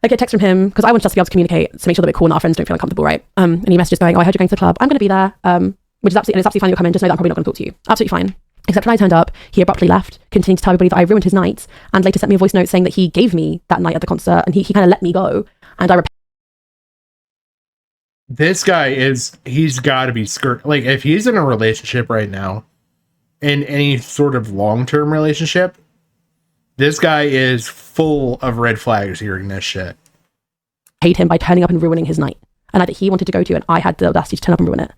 [SPEAKER 2] I get a text from him because I want us to be able to communicate to make sure that we're cool and our friends don't feel uncomfortable, right? And he messages going, oh, I heard you're going to the club, I'm gonna be there, which is absolutely fine, you'll come in, just know that I'm probably not gonna talk to you. Absolutely fine. Except when I turned up, he abruptly left, continued to tell everybody that I ruined his night, and later sent me a voice note saying that he gave me that night at the concert, and he kind of let me go, and I
[SPEAKER 1] This guy he's got to be like if he's in a relationship right now, in any sort of long-term relationship, this guy is full of red flags hearing this shit.
[SPEAKER 2] Paid him by turning up and ruining his night, a night that he wanted to go to, and I had the audacity to turn up and ruin it.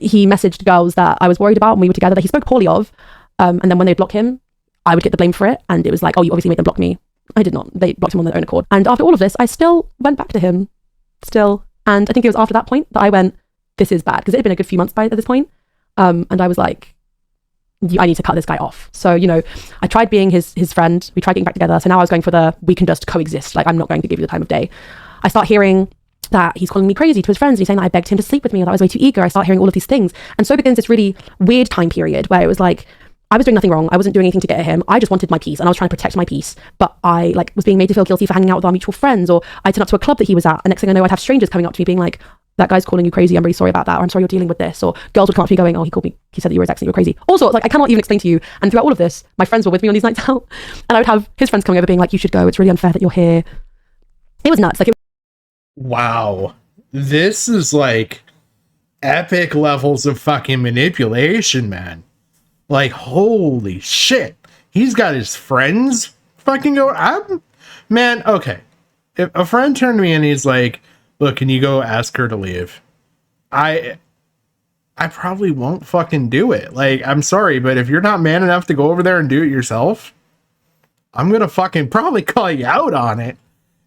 [SPEAKER 2] He messaged girls that I was worried about when we were together that he spoke poorly of, and then when they block him, I would get the blame for it, and it was like, oh, you obviously made them block me. I did not. They blocked him on their own accord. And after all of this, I still went back to him. And I think it was after that point that I went, this is bad, because it had been a good few months by at this point. And I was like, I need to cut this guy off. So, you know, I tried being his friend. We tried getting back together. So now I was going for we can just coexist. Like, I'm not going to give you the time of day. I start hearing that he's calling me crazy to his friends. And he's saying that I begged him to sleep with me, or that I was way too eager. I start hearing all of these things. And so begins this really weird time period where it was like, I was doing nothing wrong. I wasn't doing anything to get at him. I just wanted my peace, and I was trying to protect my peace. But I was being made to feel guilty for hanging out with our mutual friends, or I turned up to a club that he was at, and next thing I know, I'd have strangers coming up to me being like, that guy's calling you crazy, I'm really sorry about that, or I'm sorry you're dealing with this, or girls would come up to me going, oh, he said that you were his ex and you were crazy. All sorts, like I cannot even explain to you. And throughout all of this, my friends were with me on these nights out, and I would have his friends coming over being like, you should go, it's really unfair that you're here. It was nuts.
[SPEAKER 1] Wow. This is like epic levels of fucking manipulation, man. Like, holy shit. He's got his friends fucking going. Man, okay. If a friend turned to me and he's like, look, can you go ask her to leave? I probably won't fucking do it. Like, I'm sorry, but if you're not man enough to go over there and do it yourself, I'm gonna fucking probably call you out on it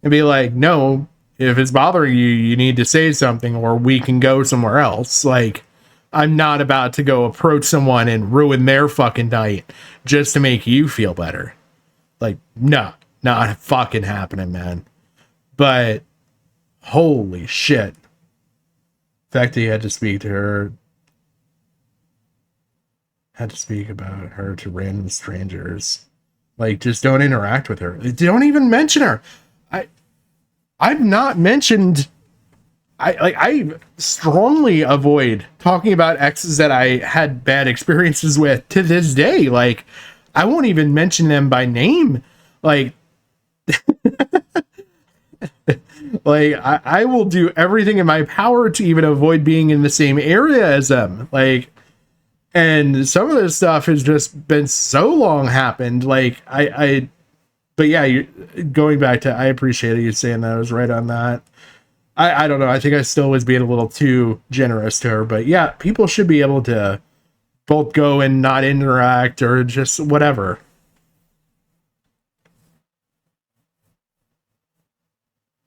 [SPEAKER 1] and be like, no, if it's bothering you, you need to say something, or we can go somewhere else. Like, I'm not about to go approach someone and ruin their fucking night just to make you feel better. Like, no, not fucking happening, man. But holy shit. The fact that he had to speak to her, had to speak about her to random strangers. Like, just don't interact with her. Don't even mention her. I've not mentioned. I strongly avoid talking about exes that I had bad experiences with to this day. Like, I won't even mention them by name. Like, like I will do everything in my power to even avoid being in the same area as them. Like, and some of this stuff has just been so long happened. Like, but yeah, going back to, I appreciate you saying that. I was right on that. I don't know. I think I still was being a little too generous to her, but yeah, people should be able to both go and not interact or just whatever.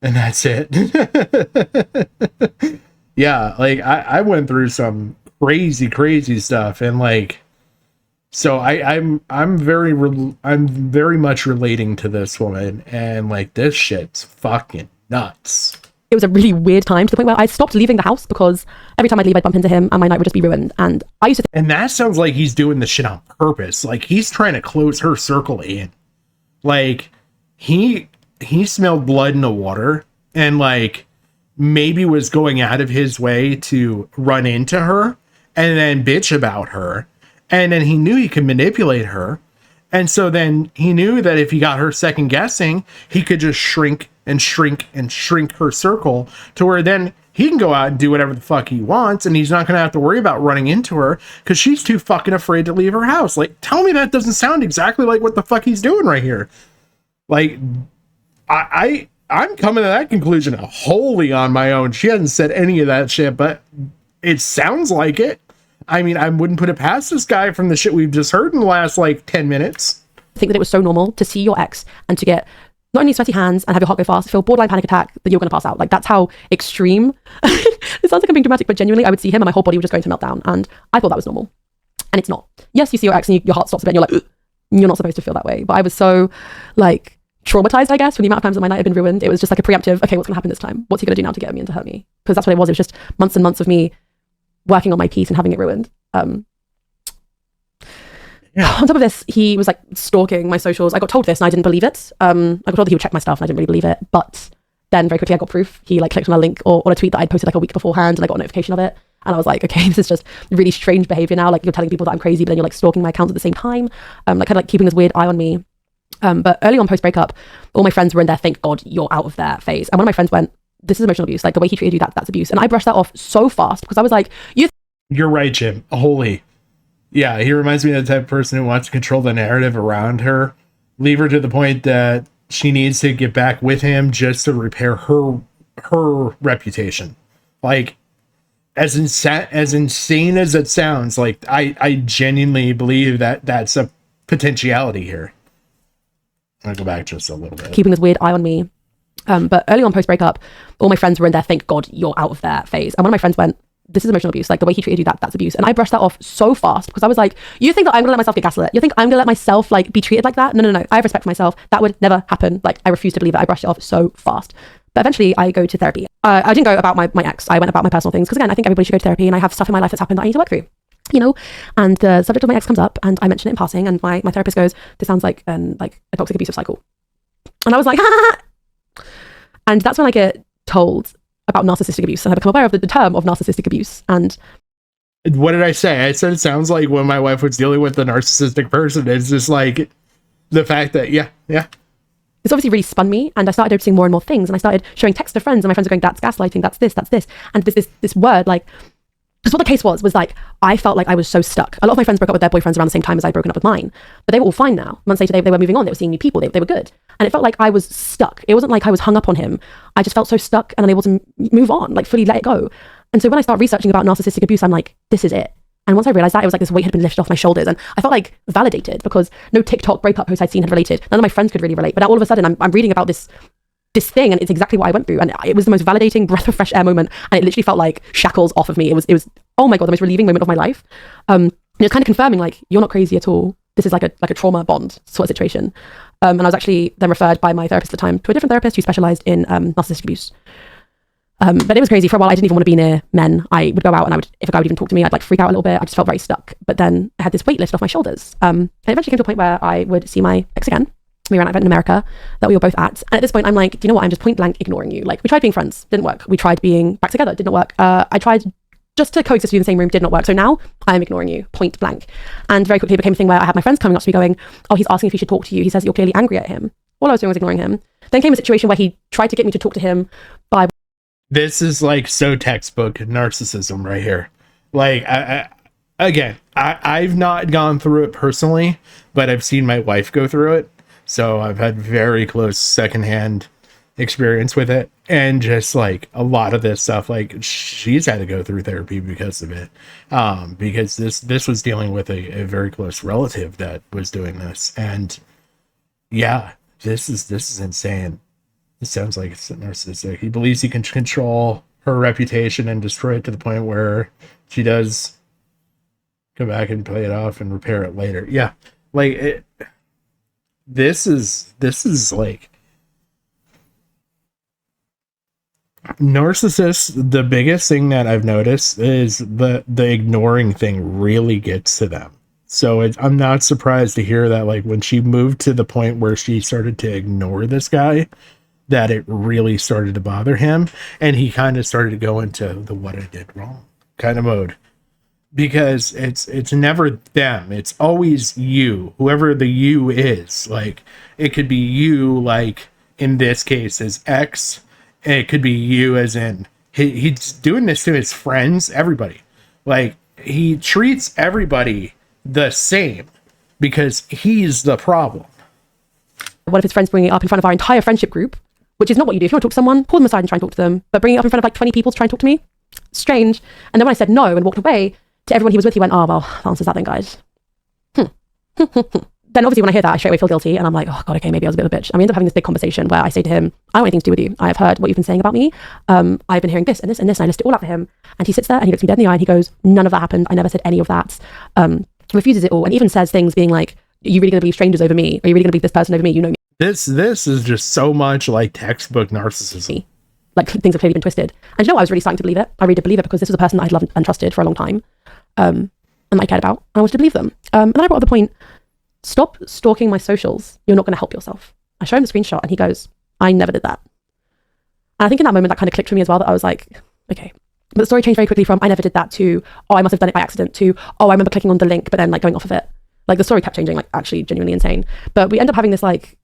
[SPEAKER 1] And that's it. Yeah, like I went through some crazy stuff, and like, so I'm very much relating to this woman, and like, this shit's fucking nuts.
[SPEAKER 2] It was a really weird time, to the point where I stopped leaving the house because every time I'd leave, I'd bump into him and my night would just be ruined. And I used to
[SPEAKER 1] and that sounds like he's doing the shit on purpose. Like, he's trying to close her circle in. Like, he smelled blood in the water, and like maybe was going out of his way to run into her and then bitch about her. And then he knew he could manipulate her. And so then he knew that if he got her second guessing, he could just shrink her circle to where then he can go out and do whatever the fuck he wants, and he's not going to have to worry about running into her because she's too fucking afraid to leave her house. Like, tell me that doesn't sound exactly like what the fuck he's doing right here. Like, I'm coming to that conclusion wholly on my own. She hasn't said any of that shit, but it sounds like it. I mean, I wouldn't put it past this guy from the shit we've just heard in the last like 10 minutes.
[SPEAKER 2] I think that it was so normal to see your ex and to get not only sweaty hands and have your heart go fast, feel borderline panic attack, that you're going to pass out. Like, that's how extreme. It sounds like I'm being dramatic, but genuinely, I would see him and my whole body would just go into meltdown. And I thought that was normal. And it's not. Yes, you see your ex and your heart stops a bit and you're like, ugh, you're not supposed to feel that way. But I was so like traumatized, I guess, from the amount of times that my night had been ruined. It was just like a preemptive, okay, what's going to happen this time? What's he going to do now to get me and to hurt me? Because that's what it was. It was just months and months of me working on my peace and having it ruined. Yeah. On top of this, he was like stalking my socials. I got told this and I didn't believe it. I got told that he would check my stuff and I didn't really believe it. But then very quickly I got proof. He like clicked on a link or on a tweet that I'd posted like a week beforehand and I got a notification of it. And I was like, okay, this is just really strange behavior now. Like you're telling people that I'm crazy, but then you're like stalking my accounts at the same time. Like kind of like keeping this weird eye on me. But early on post breakup, all my friends were in their thank God you're out of there phase. And one of my friends went, this is emotional abuse. Like the way he treated you, that's abuse. And I brushed that off so fast because I was like,
[SPEAKER 1] you're right, Jim. Holy. Yeah, he reminds me of the type of person who wants to control the narrative around her, leave her to the point that she needs to get back with him just to repair her reputation. Like, as insane as it sounds, like I genuinely believe that that's a potentiality here. I'll go back just a little bit.
[SPEAKER 2] Keeping this weird eye on me. But early on post breakup, all my friends were in their thank God you're out of there phase. And one of my friends went, this is emotional abuse. Like the way he treated you, that's abuse. And I brushed that off so fast because I was like, you think that I'm gonna let myself get gaslit? You think I'm gonna let myself like be treated like that? No. I have respect for myself. That would never happen. Like I refuse to believe it. I brushed it off so fast. But eventually I go to therapy. I didn't go about my ex. I went about my personal things because again, I think everybody should go to therapy and I have stuff in my life that's happened that I need to work through. You know, and the subject of my ex comes up and I mention it in passing and my therapist goes, this sounds like a toxic abusive cycle. And I was like, and that's when I get told about narcissistic abuse and I become aware of the term of narcissistic abuse. And
[SPEAKER 1] what did I say? I said it sounds like when my wife was dealing with a narcissistic person. It's just like the fact that yeah.
[SPEAKER 2] It's obviously really spun me and I started noticing more and more things and I started showing texts to friends and my friends were going, that's gaslighting, that's this. And this word, like, because what the case was like, I felt like I was so stuck. A lot of my friends broke up with their boyfriends around the same time as I'd broken up with mine, but they were all fine now. Months later, they were moving on. They were seeing new people. They were good. And it felt like I was stuck. It wasn't like I was hung up on him. I just felt so stuck and unable to move on, like fully let it go. And so when I started researching about narcissistic abuse, I'm like, this is it. And once I realized that, it was like this weight had been lifted off my shoulders and I felt like validated because no TikTok breakup post I'd seen had related. None of my friends could really relate. But now all of a sudden I'm reading about this thing and it's exactly what I went through. And it was the most validating breath of fresh air moment. And it literally felt like shackles off of me. It was oh my God, the most relieving moment of my life. It was kind of confirming like, you're not crazy at all. This is like a trauma bond sort of situation. And I was actually then referred by my therapist at the time to a different therapist who specialized in narcissistic abuse. But it was crazy. For a while, I didn't even want to be near men. I would go out and if a guy would even talk to me, I'd like freak out a little bit. I just felt very stuck. But then I had this weight lifted off my shoulders. And it eventually came to a point where I would see my ex again. We were at an event in America that we were both at. And at this point, I'm like, do you know what? I'm just point blank ignoring you. Like we tried being friends, didn't work. We tried being back together, did not work. I tried just to coexist with you in the same room, did not work. So now I'm ignoring you, point blank. And very quickly it became a thing where I had my friends coming up to me going, oh, he's asking if he should talk to you. He says you're clearly angry at him. All I was doing was ignoring him. Then came a situation where he tried to get me to talk to him by...
[SPEAKER 1] This is like so textbook narcissism right here. Like, I've not gone through it personally, but I've seen my wife go through it. So I've had very close secondhand experience with it. And just like a lot of this stuff, like she's had to go through therapy because of it. Because this was dealing with a very close relative that was doing this. And yeah, this is insane. It sounds like it's narcissistic. He believes he can control her reputation and destroy it to the point where she does come back and play it off and repair it later. Yeah. Like this is like narcissists. The biggest thing that I've noticed is the ignoring thing really gets to them. So I'm not surprised to hear that, like, when she moved to the point where she started to ignore this guy, that it really started to bother him. And he kind of started to go into the what I did wrong kind of mode. Because it's never them. It's always you, whoever the you is. Like, it could be you, like, in this case, as X. And it could be you as in, he's doing this to his friends, everybody. Like, he treats everybody the same because he's the problem.
[SPEAKER 2] One of his friends bringing it up in front of our entire friendship group, which is not what you do. If you want to talk to someone, pull them aside and try and talk to them. But bringing it up in front of like 20 people to try and talk to me, strange. And then when I said no and walked away, to everyone he was with, he went, oh, well, that answers that then, guys. Then obviously when I hear that, I straight away feel guilty. And I'm like, oh God, okay, maybe I was a bit of a bitch. And we end up having this big conversation where I say to him, I don't want anything to do with you. I have heard what you've been saying about me. I've been hearing this and this and this. And I list it all out for him. And he sits there and he looks me dead in the eye and he goes, none of that happened. I never said any of that. refuses it all, and even says things being like, are you really going to believe strangers over me? Are you really going to believe this person over me? You know me.
[SPEAKER 1] This is just so much like textbook narcissism.
[SPEAKER 2] Like, things have clearly been twisted. And you know, I was really starting to believe it. I really did believe it because this was a person that I'd loved and trusted for a long time, and I cared about, and I wanted to believe them. And then I brought up the point, stop stalking my socials. You're not going to help yourself. I show him the screenshot, and he goes, I never did that. And I think in that moment, that kind of clicked for me as well, that I was like, okay. But the story changed very quickly from, I never did that, to, oh, I must have done it by accident, to, oh, I remember clicking on the link, but then like going off of it. Like, the story kept changing, like actually genuinely insane. But we end up having this like,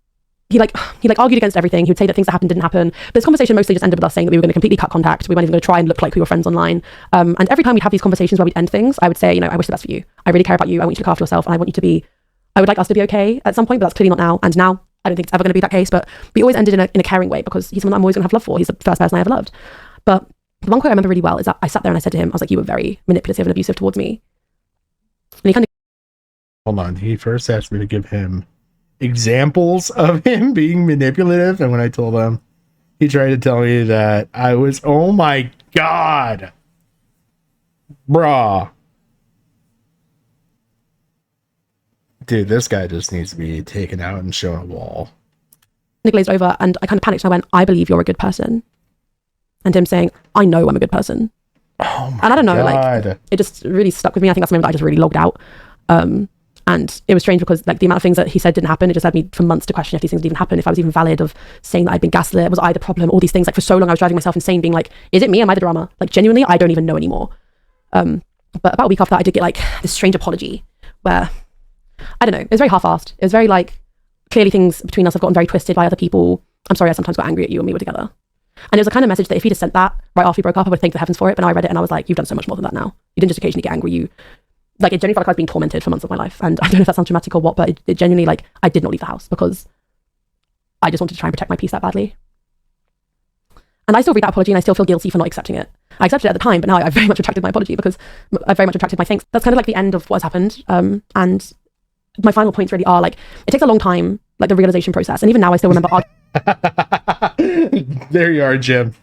[SPEAKER 2] he argued against everything. He would say that things that happened didn't happen. But this conversation mostly just ended with us saying that we were going to completely cut contact. We weren't even going to try and look like we were friends online. And every time we'd have these conversations where we'd end things, I would say, you know, I wish the best for you. I really care about you. I want you to look after yourself. And I want you to be, I would like us to be okay at some point, but that's clearly not now. And now I don't think it's ever going to be that case. But we always ended in a caring way, because he's someone that I'm always going to have love for. He's the first person I ever loved. But the one quote I remember really well is that I sat there and I said to him, I was like, you were very manipulative and abusive towards me. And he kind of...
[SPEAKER 1] Hold on. He first asked me to give him examples of him being manipulative, and when I told him, he tried to tell me that I was, oh my god, bruh, dude, this guy just needs to be taken out and shown a wall.
[SPEAKER 2] glazed over, and I kind of panicked, and I went, I believe you're a good person. And him saying, I know I'm a good person.
[SPEAKER 1] Oh my
[SPEAKER 2] and I don't know,
[SPEAKER 1] god.
[SPEAKER 2] like, it just really stuck with me. I think that's the moment that I just really logged out. And it was strange because like the amount of things that he said didn't happen, it just had me for months to question if these things didn't even happen, if I was even valid, of saying that I'd been gaslit, was I the problem, all these things. Like, for so long I was driving myself insane, being like, is it me? Am I the drama? Like, genuinely, I don't even know anymore. But about a week after that, I did get like this strange apology where, I don't know, it was very half-assed. It was very like, clearly things between us have gotten very twisted by other people. I'm sorry I sometimes got angry at you when we were together. And it was a kind of message that if he'd have sent that right after we broke up, I would thank the heavens for it. But now I read it and I was like, you've done so much more than that now. You didn't just occasionally get angry. You, like, it genuinely felt like I was being tormented for months of my life. And I don't know if that sounds dramatic or what, but it genuinely, like, I did not leave the house because I just wanted to try and protect my peace that badly. And I still read that apology and I still feel guilty for not accepting it. I accepted it at the time, but now I've very much retracted my apology because I've very much retracted my thanks. That's kind of like the end of what has happened. And my final points really are, like, it takes a long time, like the realization process. And even now I still remember
[SPEAKER 1] There you are, Jim.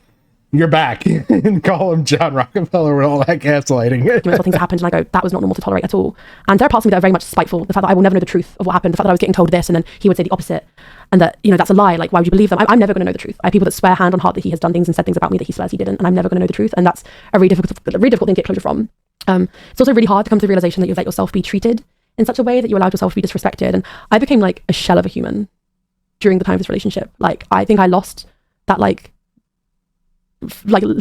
[SPEAKER 1] You're back. And call him John Rockefeller with all that gaslighting.
[SPEAKER 2] things happened and I go, that was not normal to tolerate at all. And there are parts of me that are very much spiteful. The fact that I will never know the truth of what happened, the fact that I was getting told this and then he would say the opposite, and that, you know, that's a lie. Like, why would you believe them? I'm never going to know the truth. I have people that swear hand on heart that he has done things and said things about me that he swears he didn't, and I'm never going to know the truth. And that's a really difficult thing to get closure from. It's also really hard to come to the realization that you let yourself be treated in such a way that you allowed yourself to be disrespected. And I became like a shell of a human during the time of this relationship. Like, I think I lost that like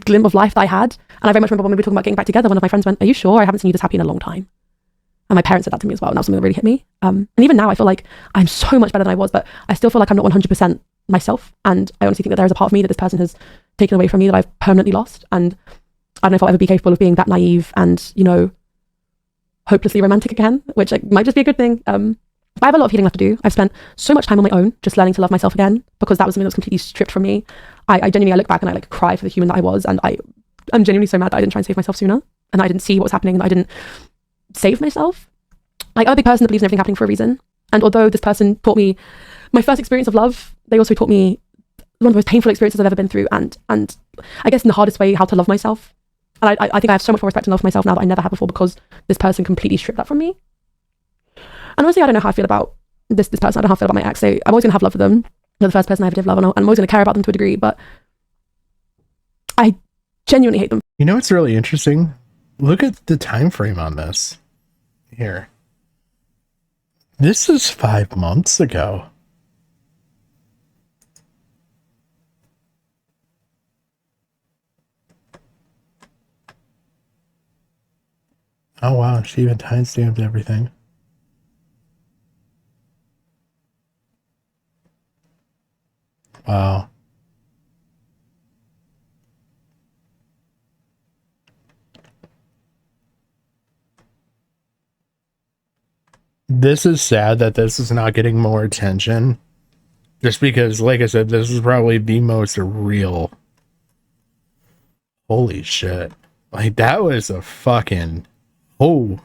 [SPEAKER 2] glimpse of life that I had. And I very much remember when we were talking about getting back together, one of my friends went, are you sure? I haven't seen you this happy in a long time. And my parents said that to me as well, and that was something that really hit me. And even now I feel like I'm so much better than I was, but I still feel like I'm not 100% myself. And I honestly think that there is a part of me that this person has taken away from me that I've permanently lost. And I don't know if I'll ever be capable of being that naive and, you know, hopelessly romantic again, which like, might just be a good thing. I have a lot of healing left to do. I've spent so much time on my own just learning to love myself again, because that was something that was completely stripped from me. I genuinely, I look back and I like cry for the human that I was, and I'm genuinely so mad that I didn't try and save myself sooner, and I didn't see what was happening, and I didn't save myself. Like, I'm a big person that believes in everything happening for a reason. And although this person taught me my first experience of love, they also taught me one of the most painful experiences I've ever been through, and I guess in the hardest way, how to love myself. And I think I have so much more respect and love for myself now that I never had before, because this person completely stripped that from me. And honestly, I don't know how I feel about this person. I don't know how I feel about my ex. I'm always gonna have love for them. They're the first person I ever did love, and I'm always gonna care about them to a degree, but I genuinely hate them.
[SPEAKER 1] You know what's really interesting? Look at the time frame on this. Here. This is 5 months ago. Oh wow, she even timestamped everything. Wow. This is sad that this is not getting more attention. Just because, like I said, this is probably the most real. Holy shit. Like, that was a fucking... Oh.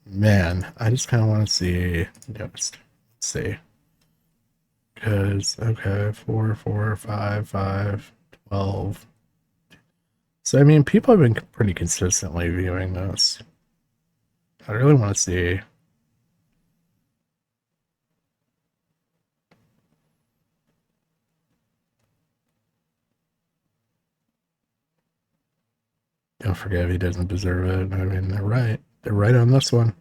[SPEAKER 1] Man, I just kind of want to see... Let's see. Because, okay, 4, 4, 5, 5, 12. So, I mean, people have been pretty consistently viewing this. I really want to see. Don't forget he doesn't deserve it. I mean, they're right. They're right on this one.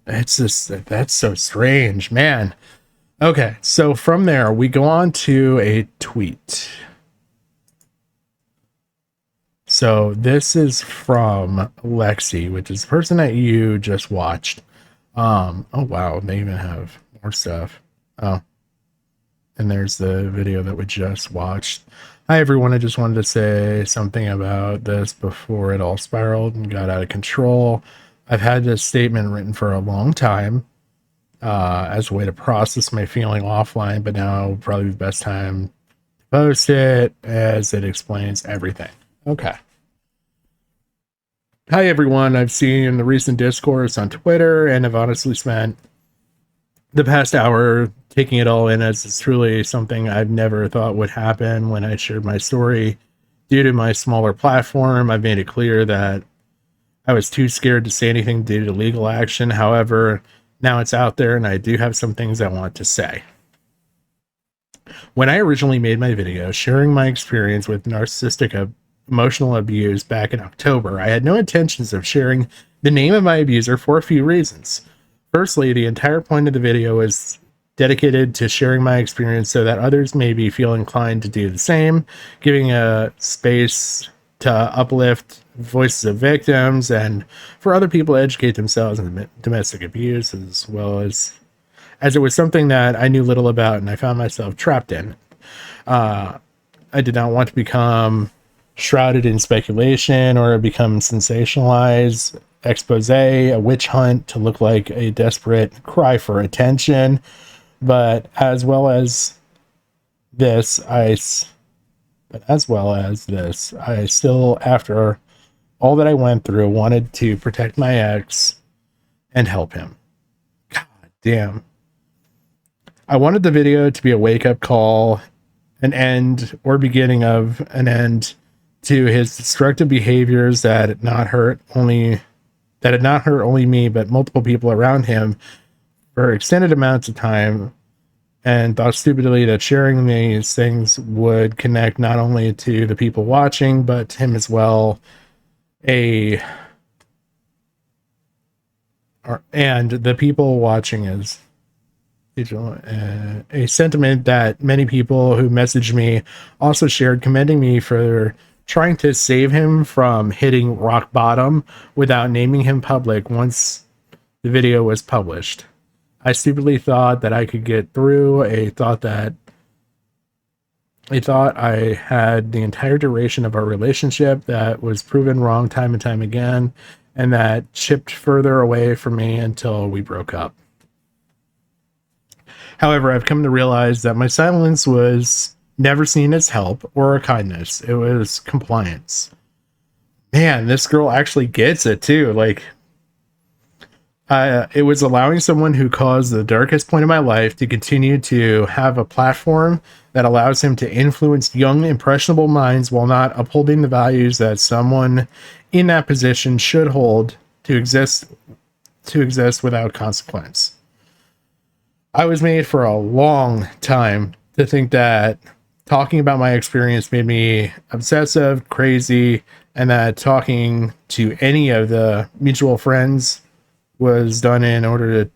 [SPEAKER 1] It's just, that's so strange, man. Okay, so from there, we go on to a tweet. So this is from Lexi, which is the person that you just watched. Oh wow, they even have more stuff. Oh, and there's the video that we just watched. Hi everyone, I just wanted to say something about this before it all spiraled and got out of control. I've had this statement written for a long time as a way to process my feeling offline, but now probably the best time to post it as it explains everything. Okay. Hi everyone, I've seen the recent discourse on Twitter and have honestly spent the past hour taking it all in, as it's truly something I've never thought would happen when I shared my story. Due to my smaller platform, I've made it clear that I was too scared to say anything due to legal action. However, now it's out there and I do have some things I want to say. When I originally made my video sharing my experience with narcissistic emotional abuse back in October, I had no intentions of sharing the name of my abuser for a few reasons. Firstly, the entire point of the video is dedicated to sharing my experience so that others maybe feel inclined to do the same, giving a space to uplift voices of victims and for other people to educate themselves in domestic abuse, as well as it was something that I knew little about and I found myself trapped in. I did not want to become shrouded in speculation or become sensationalized, expose, a witch hunt to look like a desperate cry for attention. But as well as this, I still, after all that I went through, wanted to protect my ex and help him. God damn. I wanted the video to be a wake-up call, an end or beginning of an end to his destructive behaviors that had not hurt only me, but multiple people around him for extended amounts of time, and thought stupidly that sharing these things would connect not only to the people watching, but to him as well. And the people watching is a sentiment that many people who messaged me also shared, commending me for trying to save him from hitting rock bottom without naming him public once the video was published. I stupidly thought that I could get through. I thought I had the entire duration of our relationship that was proven wrong time and time again, and that chipped further away from me until we broke up. However, I've come to realize that my silence was never seen as help or a kindness. It was compliance. Man, this girl actually gets it too. Like, it was allowing someone who caused the darkest point of my life to continue to have a platform that allows him to influence young, impressionable minds while not upholding the values that someone in that position should hold to exist without consequence. I was made for a long time to think that talking about my experience made me obsessive, crazy, and that talking to any of the mutual friends was done in order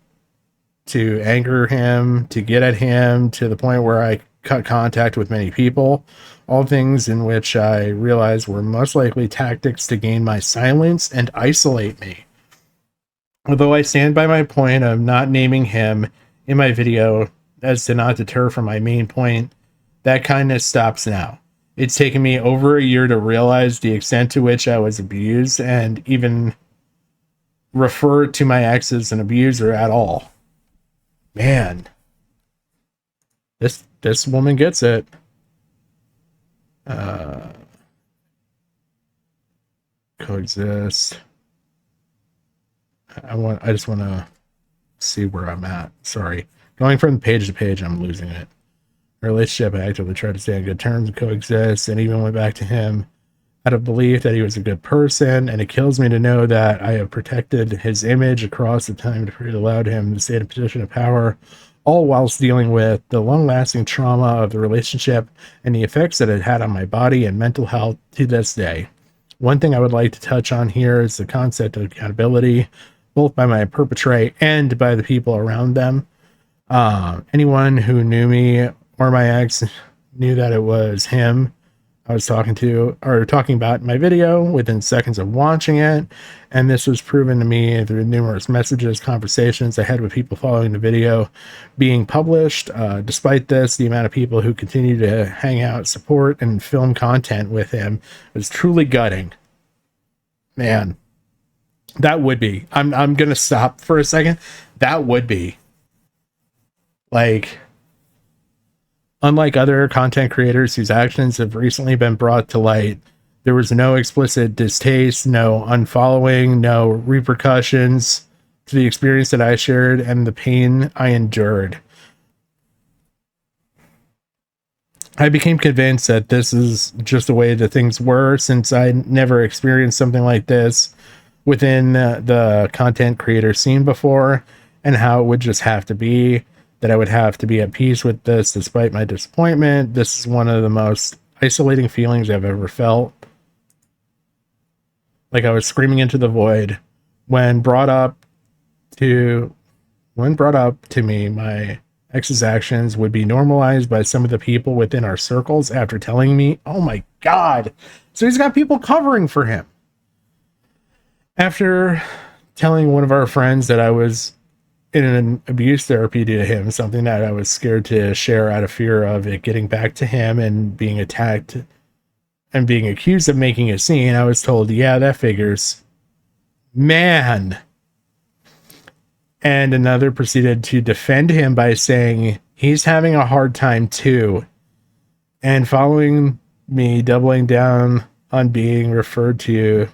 [SPEAKER 1] to anger him, to get at him, to the point where I cut contact with many people. All things in which I realized were most likely tactics to gain my silence and isolate me. Although I stand by my point of not naming him in my video as to not deter from my main point, that kindness stops now. It's taken me over a year to realize the extent to which I was abused and even refer to my ex as an abuser at all. Man, this woman gets it. Coexist. I just want to see where I'm at. Sorry. Going from page to page, I'm losing it. Our relationship, I actively tried to stay on good terms and coexist, and even went back to him out of belief that he was a good person, and it kills me to know that I have protected his image across the time period, allowed him to stay in a position of power, all whilst dealing with the long-lasting trauma of the relationship and the effects that it had on my body and mental health to this day. One thing I would like to touch on here is the concept of accountability, both by my perpetrator and by the people around them. Anyone who knew me or my ex knew that it was him I was talking to or talking about in my video within seconds of watching it. And this was proven to me through numerous messages, conversations I had with people following the video being published. Despite this, the amount of people who continue to hang out, support, and film content with him was truly gutting. Man, that would be. I'm going to stop for a second. That would be. Like, unlike other content creators whose actions have recently been brought to light, there was no explicit distaste, no unfollowing, no repercussions to the experience that I shared and the pain I endured. I became convinced that this is just the way that things were, since I never experienced something like this within the content creator scene before, and how it would just have to be. That I would have to be at peace with this despite my disappointment. This is one of the most isolating feelings I've ever felt. Like I was screaming into the void when brought up to me, my ex's actions would be normalized by some of the people within our circles after telling me, oh my God. So he's got people covering for him. After telling one of our friends that I was in an abuse therapy to him, something that I was scared to share out of fear of it getting back to him and being attacked and being accused of making a scene, I was told, yeah, that figures. Man. And another proceeded to defend him by saying he's having a hard time too. And following me doubling down on being referred to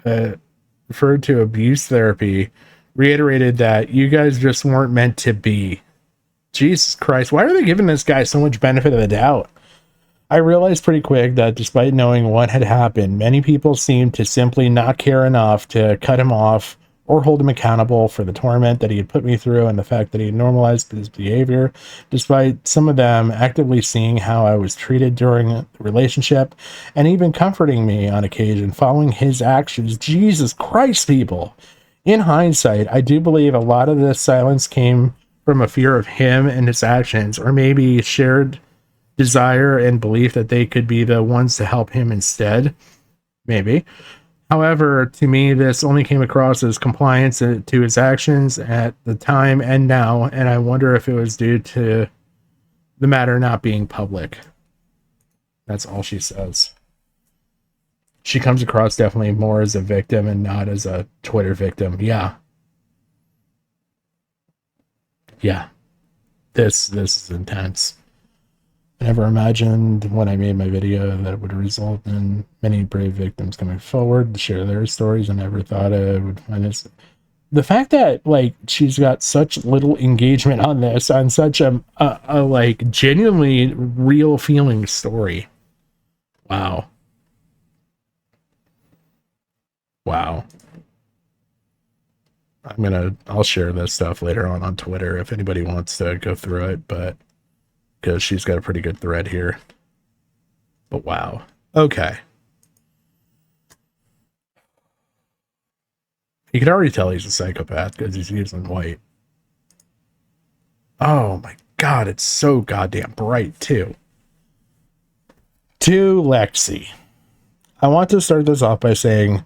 [SPEAKER 1] abuse therapy, reiterated that you guys just weren't meant to be. Jesus Christ, why are they giving this guy so much benefit of the doubt? I realized pretty quick that despite knowing what had happened, many people seemed to simply not care enough to cut him off or hold him accountable for the torment that he had put me through and the fact that he had normalized his behavior, despite some of them actively seeing how I was treated during the relationship and even comforting me on occasion following his actions. Jesus Christ, people. In hindsight, I do believe a lot of this silence came from a fear of him and his actions, or maybe shared desire and belief that they could be the ones to help him instead. Maybe. However, to me, this only came across as compliance to his actions at the time and now, and I wonder if it was due to the matter not being public. That's all she says. She comes across definitely more as a victim and not as a Twitter victim. Yeah. Yeah. This is intense. I never imagined when I made my video that it would result in many brave victims coming forward to share their stories. I never thought I would find this. The fact that like she's got such little engagement on this, on such a like genuinely real feeling story. Wow. Wow. I'll share this stuff later on Twitter if anybody wants to go through it, but because she's got a pretty good thread here. But wow. Okay. You can already tell he's a psychopath because he's using white. Oh my God, it's so goddamn bright too. To Lexi. I want to start this off by saying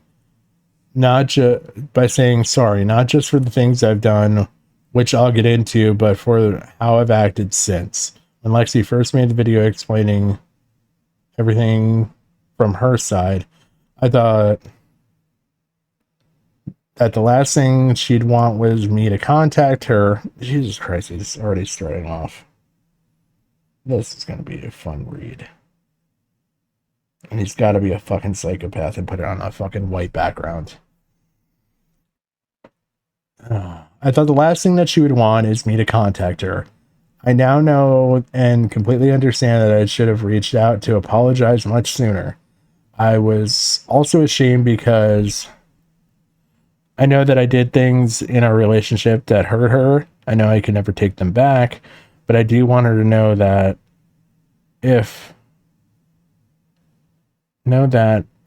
[SPEAKER 1] sorry, not just for the things I've done, which I'll get into, but for how I've acted since. When Lexi first made the video explaining everything from her side, I thought that the last thing she'd want was me to contact her. Jesus Christ, he's already starting off. This is going to be a fun read. And he's got to be a fucking psychopath and put it on a fucking white background. I thought the last thing that she would want is me to contact her. I now know and completely understand that I should have reached out to apologize much sooner. I was also ashamed because I know that I did things in our relationship that hurt her. I know I could never take them back, but I do want her to know that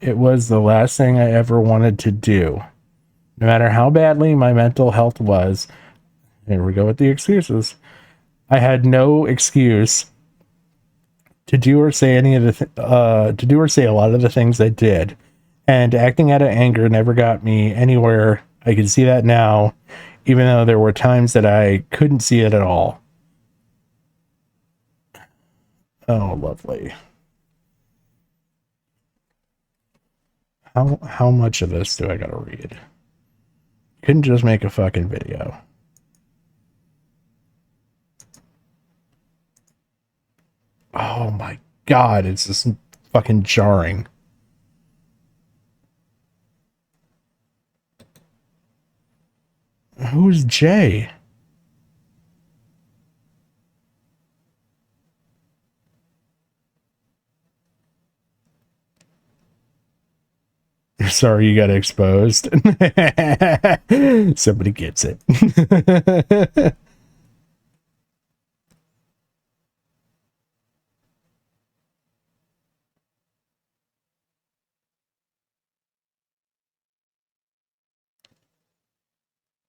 [SPEAKER 1] it was the last thing I ever wanted to do. No matter how badly my mental health was, here we go with the excuses. I had no excuse to do or say a lot of the things I did, and acting out of anger never got me anywhere. I can see that now, even though there were times that I couldn't see it at all. Oh, lovely. How much of this do I gotta read? Couldn't just make a fucking video. Oh my god, it's just fucking jarring. Who's Jay? Sorry you got exposed. Somebody gets it.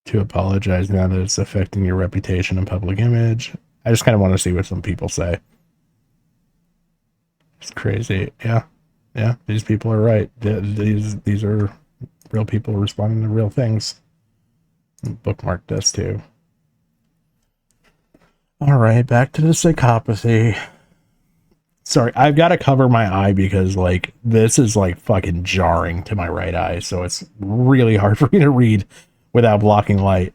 [SPEAKER 1] To apologize now that it's affecting your reputation and public image. I just kind of want to see what some people say. It's crazy. Yeah. These people are right. These are real people responding to real things. Bookmark this too. All right, back to the psychopathy. Sorry, I've got to cover my eye because like this is like fucking jarring to my right eye, so it's really hard for me to read without blocking light.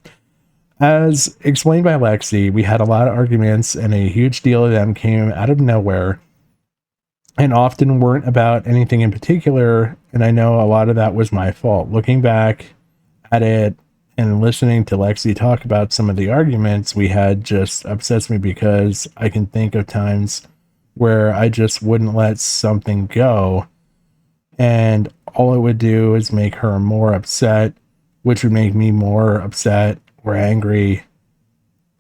[SPEAKER 1] As explained by Lexi, we had a lot of arguments and a huge deal of them came out of nowhere and often weren't about anything in particular, and I know a lot of that was my fault. Looking back at it and listening to Lexi talk about some of the arguments we had just upsets me because I can think of times where I just wouldn't let something go, and all it would do is make her more upset, which would make me more upset or angry.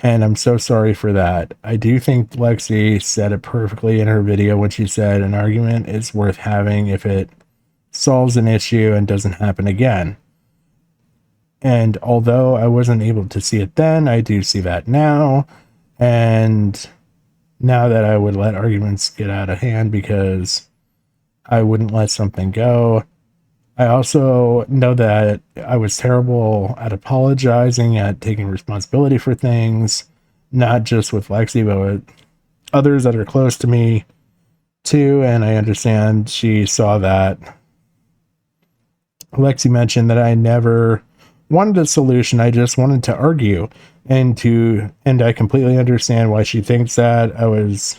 [SPEAKER 1] And I'm so sorry for that. I do think Lexi said it perfectly in her video when she said an argument is worth having if it solves an issue and doesn't happen again. And although I wasn't able to see it then, I do see that now. And now that I would let arguments get out of hand because I wouldn't let something go. I also know that I was terrible at apologizing, at taking responsibility for things, not just with Lexi, but with others that are close to me too. And I understand she saw that. Lexi mentioned that I never wanted a solution. I just wanted to argue, and I completely understand why she thinks that. I was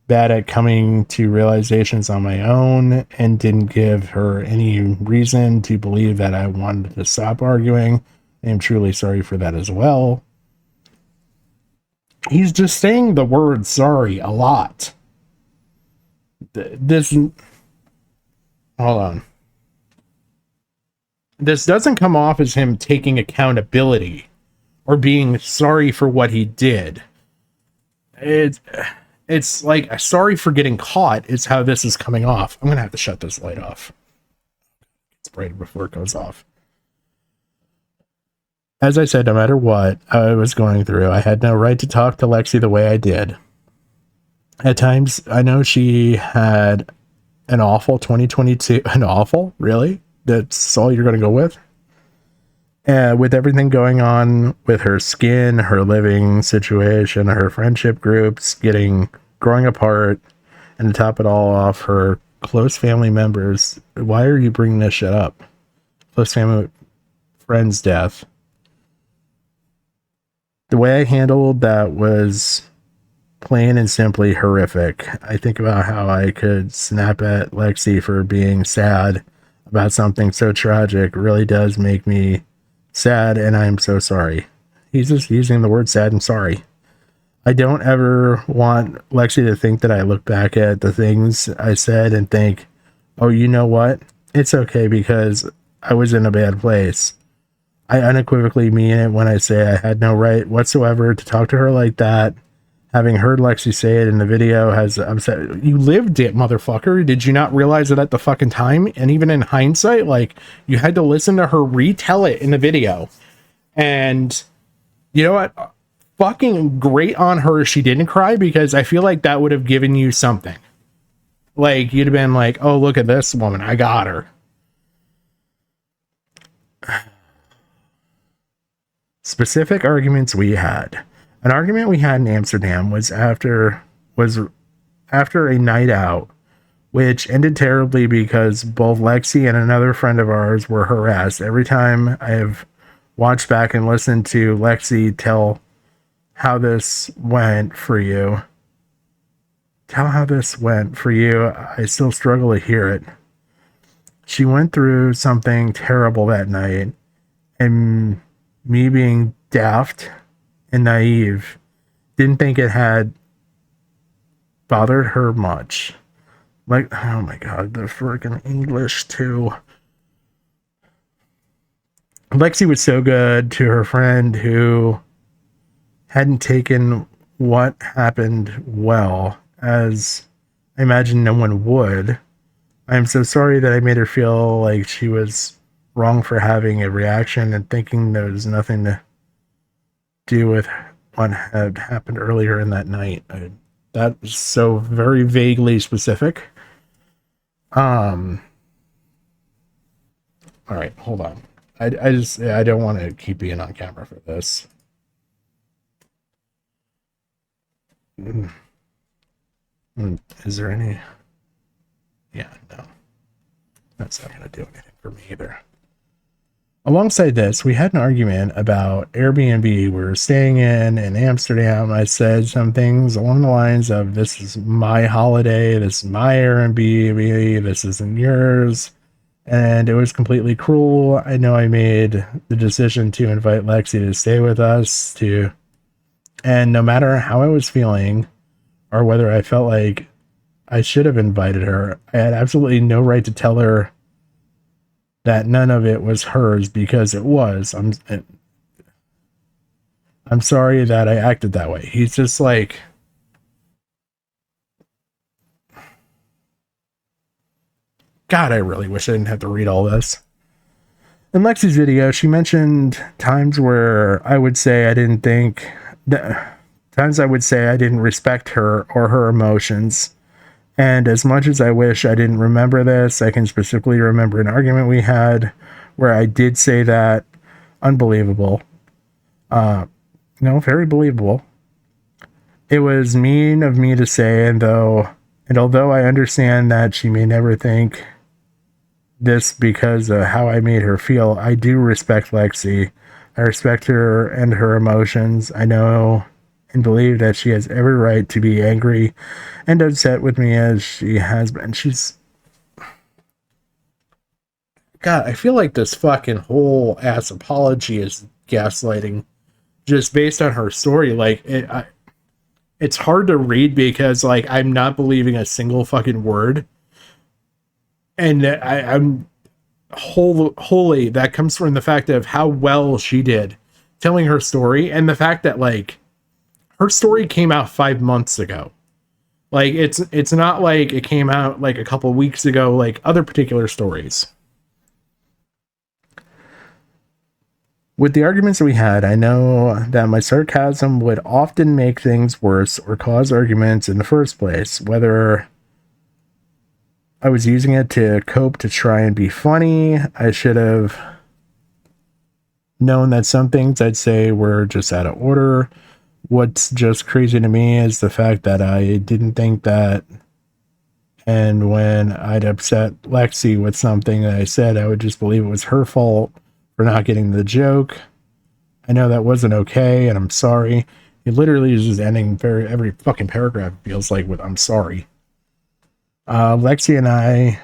[SPEAKER 1] bad at coming to realizations on my own and didn't give her any reason to believe that I wanted to stop arguing. I am truly sorry for that as well. He's just saying the word sorry a lot. Hold on. This doesn't come off as him taking accountability or being sorry for what he did. It's like, sorry for getting caught is how this is coming off. I'm going to have to shut this light off. It's bright before it goes off. As I said, no matter what I was going through, I had no right to talk to Lexi the way I did. At times, I know she had an awful 2022. An awful? Really? That's all you're going to go with? With everything going on with her skin, her living situation, her friendship groups growing apart, and to top it all off, her close family members. Why are you bringing this shit up? Close family friend's death. The way I handled that was plain and simply horrific. I think about how I could snap at Lexi for being sad about something so tragic. It really does make me sad, and I'm so sorry. He's just using the word sad and sorry. I don't ever want Lexi to think that I look back at the things I said and think, oh, you know what? It's okay because I was in a bad place. I unequivocally mean it when I say I had no right whatsoever to talk to her like that. Having heard Lexi say it in the video has upset. You lived it, motherfucker. Did you not realize it at the fucking time? And even in hindsight, like, you had to listen to her retell it in the video. And you know what? Fucking great on her she didn't cry, because I feel like that would have given you something. Like, you'd have been like, oh, look at this woman. I got her. Specific arguments we had. An argument we had in Amsterdam was after a night out, which ended terribly because both Lexi and another friend of ours were harassed. Every time I have watched back and listened to Lexi tell how this went for you, I still struggle to hear it. She went through something terrible that night, and me being daft and naive didn't think it had bothered her much. Like, oh my god, the freaking English too. Lexi was so good to her friend who hadn't taken what happened well, as I imagine no one would. I'm so sorry that I made her feel like she was wrong for having a reaction and thinking there was nothing to do with what had happened earlier in that night. That was so very vaguely specific. All right, hold on. I don't want to keep being on camera for this. Is there any? Yeah, no. That's not going to do anything for me either. Alongside this, we had an argument about Airbnb we were staying in Amsterdam. I said some things along the lines of, this is my holiday, this is my Airbnb, this isn't yours. And it was completely cruel. I know I made the decision to invite Lexi to stay with us, and no matter how I was feeling or whether I felt like I should have invited her, I had absolutely no right to tell her that none of it was hers, because it was. I'm sorry that I acted that way. He's just like, God, I really wish I didn't have to read all this. In Lexi's video, she mentioned times where I would say I didn't respect her or her emotions. And as much as I wish I didn't remember this, I can specifically remember an argument we had where I did say that. Unbelievable. No, very believable. It was mean of me to say, and although I understand that she may never think this because of how I made her feel, I do respect Lexi. I respect her and her emotions. I know and believe that she has every right to be angry and upset with me as she has been. God, I feel like this fucking whole ass apology is gaslighting just based on her story. Like, it's hard to read because, like, I'm not believing a single fucking word. And I'm wholly that comes from the fact of how well she did telling her story, and the fact that, like, her story came out 5 months ago. Like, it's not like it came out like a couple weeks ago, like other particular stories. With the arguments we had, I know that my sarcasm would often make things worse or cause arguments in the first place, whether I was using it to cope to try and be funny. I should have known that some things I'd say were just out of order. What's just crazy to me is the fact that I didn't think that, and when I'd upset Lexi with something that I said, I would just believe it was her fault for not getting the joke. I know that wasn't okay, and I'm sorry. It literally is just ending every fucking paragraph, feels like, with "I'm sorry." Lexi and I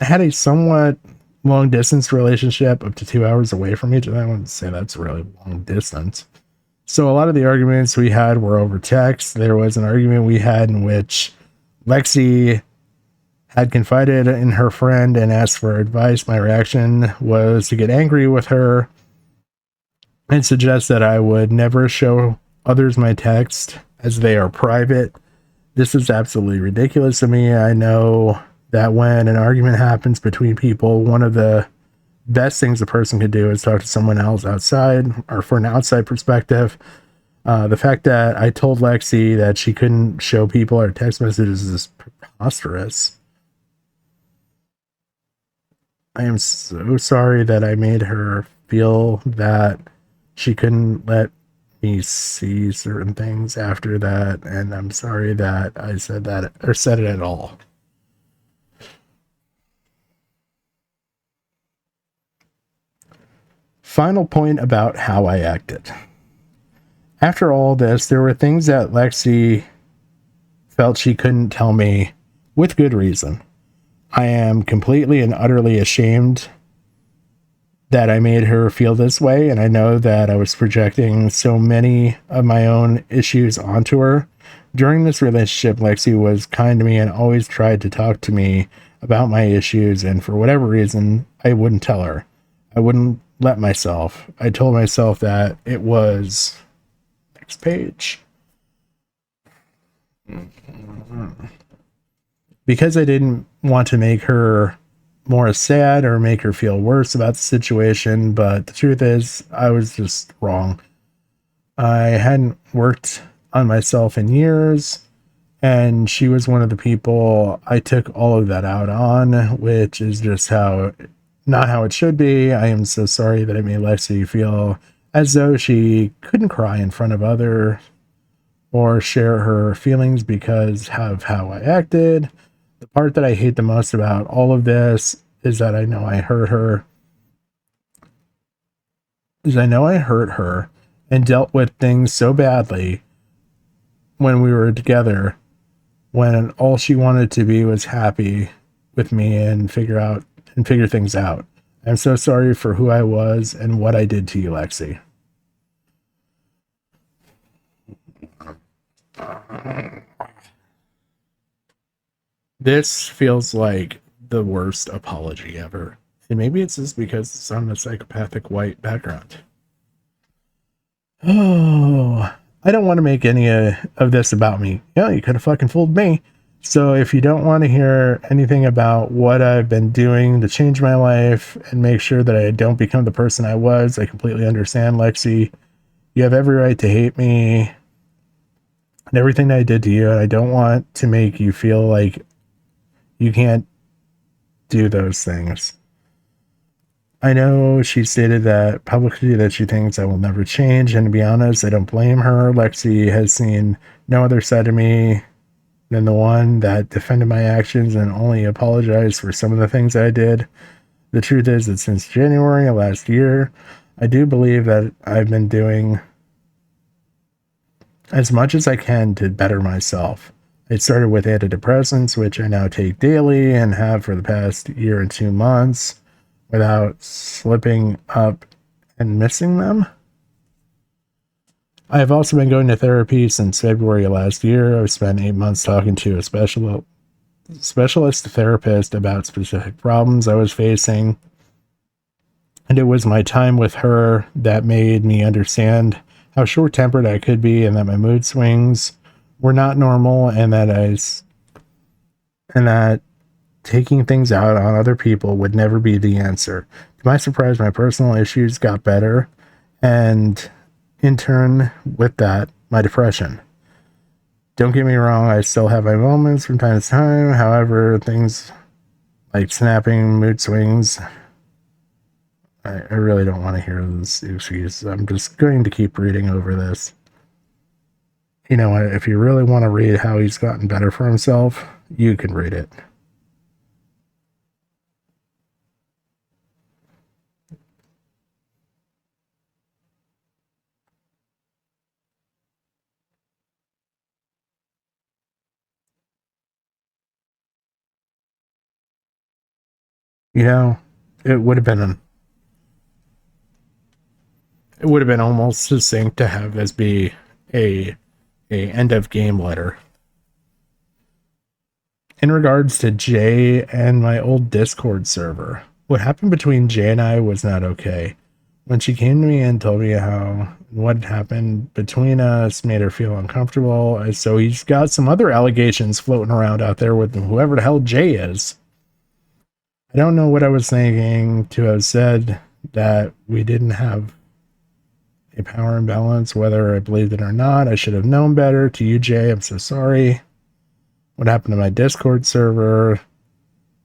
[SPEAKER 1] had a somewhat long distance relationship up to 2 hours away from each other. I wouldn't say that's really long distance. So a lot of the arguments we had were over text. There was an argument we had in which Lexi had confided in her friend and asked for advice. My reaction was to get angry with her and suggest that I would never show others my text as they are private. This is absolutely ridiculous to me. I know that when an argument happens between people, one of the best things a person could do is talk to someone else outside or for an outside perspective. The fact that I told Lexi that she couldn't show people our text messages is preposterous. I am so sorry that I made her feel that she couldn't let me see certain things after that, and I'm sorry that I said that or said it at all. Final point about how I acted. After all this, there were things that Lexi felt she couldn't tell me with good reason. I am completely and utterly ashamed that I made her feel this way, and I know that I was projecting so many of my own issues onto her. During this relationship, Lexi was kind to me and always tried to talk to me about my issues, and for whatever reason, I wouldn't tell her. I wouldn't let myself. I told myself that it was... Next page. Because I didn't want to make her more sad or make her feel worse about the situation, but the truth is, I was just wrong. I hadn't worked on myself in years, and she was one of the people I took all of that out on, which is just not how it should be. I am so sorry that I made Lexi feel as though she couldn't cry in front of others or share her feelings because of how I acted. The part that I hate the most about all of this is that I know I hurt her. And dealt with things so badly when we were together, when all she wanted to be was happy with me and figure things out. I'm so sorry for who I was and what I did to you, Lexi. This feels like the worst apology ever. And maybe it's just because it's on a psychopathic white background. Oh, I don't want to make any of this about me. Yeah, you could have fucking fooled me. So if you don't want to hear anything about what I've been doing to change my life and make sure that I don't become the person I was, I completely understand, Lexi. You have every right to hate me and everything that I did to you, and I don't want to make you feel like you can't do those things. I know she stated that publicly that she thinks I will never change, and to be honest, I don't blame her. Lexi has seen no other side of me than the one that defended my actions and only apologized for some of the things I did. The truth is that since January of last year, I do believe that I've been doing as much as I can to better myself. It started with antidepressants, which I now take daily and have for the past year and 2 months without slipping up and missing them. I have also been going to therapy since February of last year. I've spent 8 months talking to a specialist therapist about specific problems I was facing. And it was my time with her that made me understand how short-tempered I could be and that my mood swings were not normal, and that taking things out on other people would never be the answer. To my surprise, my personal issues got better, and in turn, with that, my depression. Don't get me wrong, I still have my moments from time to time. However, things like snapping, mood swings, I really don't want to hear this excuse. I'm just going to keep reading over this. You know what? If you really want to read how he's gotten better for himself, you can read it. You know, it would have been almost succinct to have this be a end of game letter. in regards to Jay and my old Discord server, what happened between Jay and I was not okay. When she came to me and told me how what happened between us made her feel uncomfortable, so he's got some other allegations floating around out there with whoever the hell Jay is. I don't know what I was thinking to have said that we didn't have a power imbalance, whether I believed it or not. I should have known better. To you, Jay, I'm so sorry. What happened to my Discord server?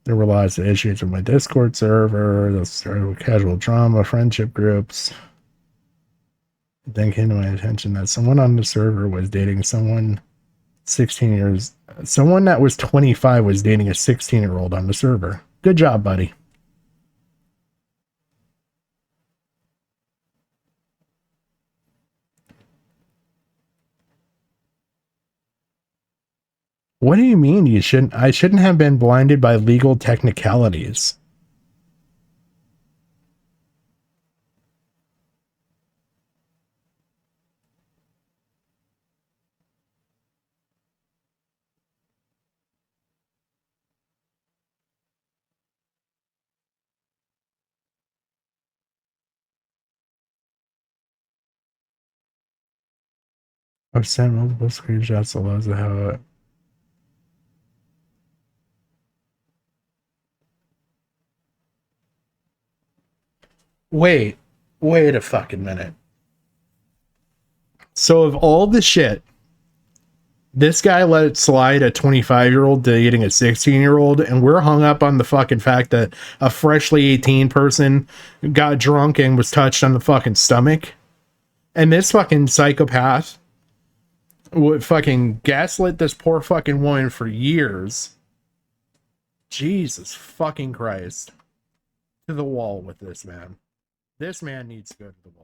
[SPEAKER 1] There were lots of issues with my Discord server. Those started with casual drama, friendship groups. It then came to my attention that someone on the server was dating someone 16 years. Someone that was 25 was dating a 16-year-old on the server. Good job, buddy. What do you mean you shouldn't? I shouldn't have been blinded by legal technicalities. I've sent multiple screenshots of loads of how wait a fucking minute. So of all the shit, this guy let it slide a 25-year-old dating a 16-year-old, and we're hung up on the fucking fact that a freshly 18 person got drunk and was touched on the fucking stomach. And this fucking psychopath would fucking gaslit this poor fucking woman for years. Jesus fucking Christ. To the wall with this man. This man needs to go to the wall.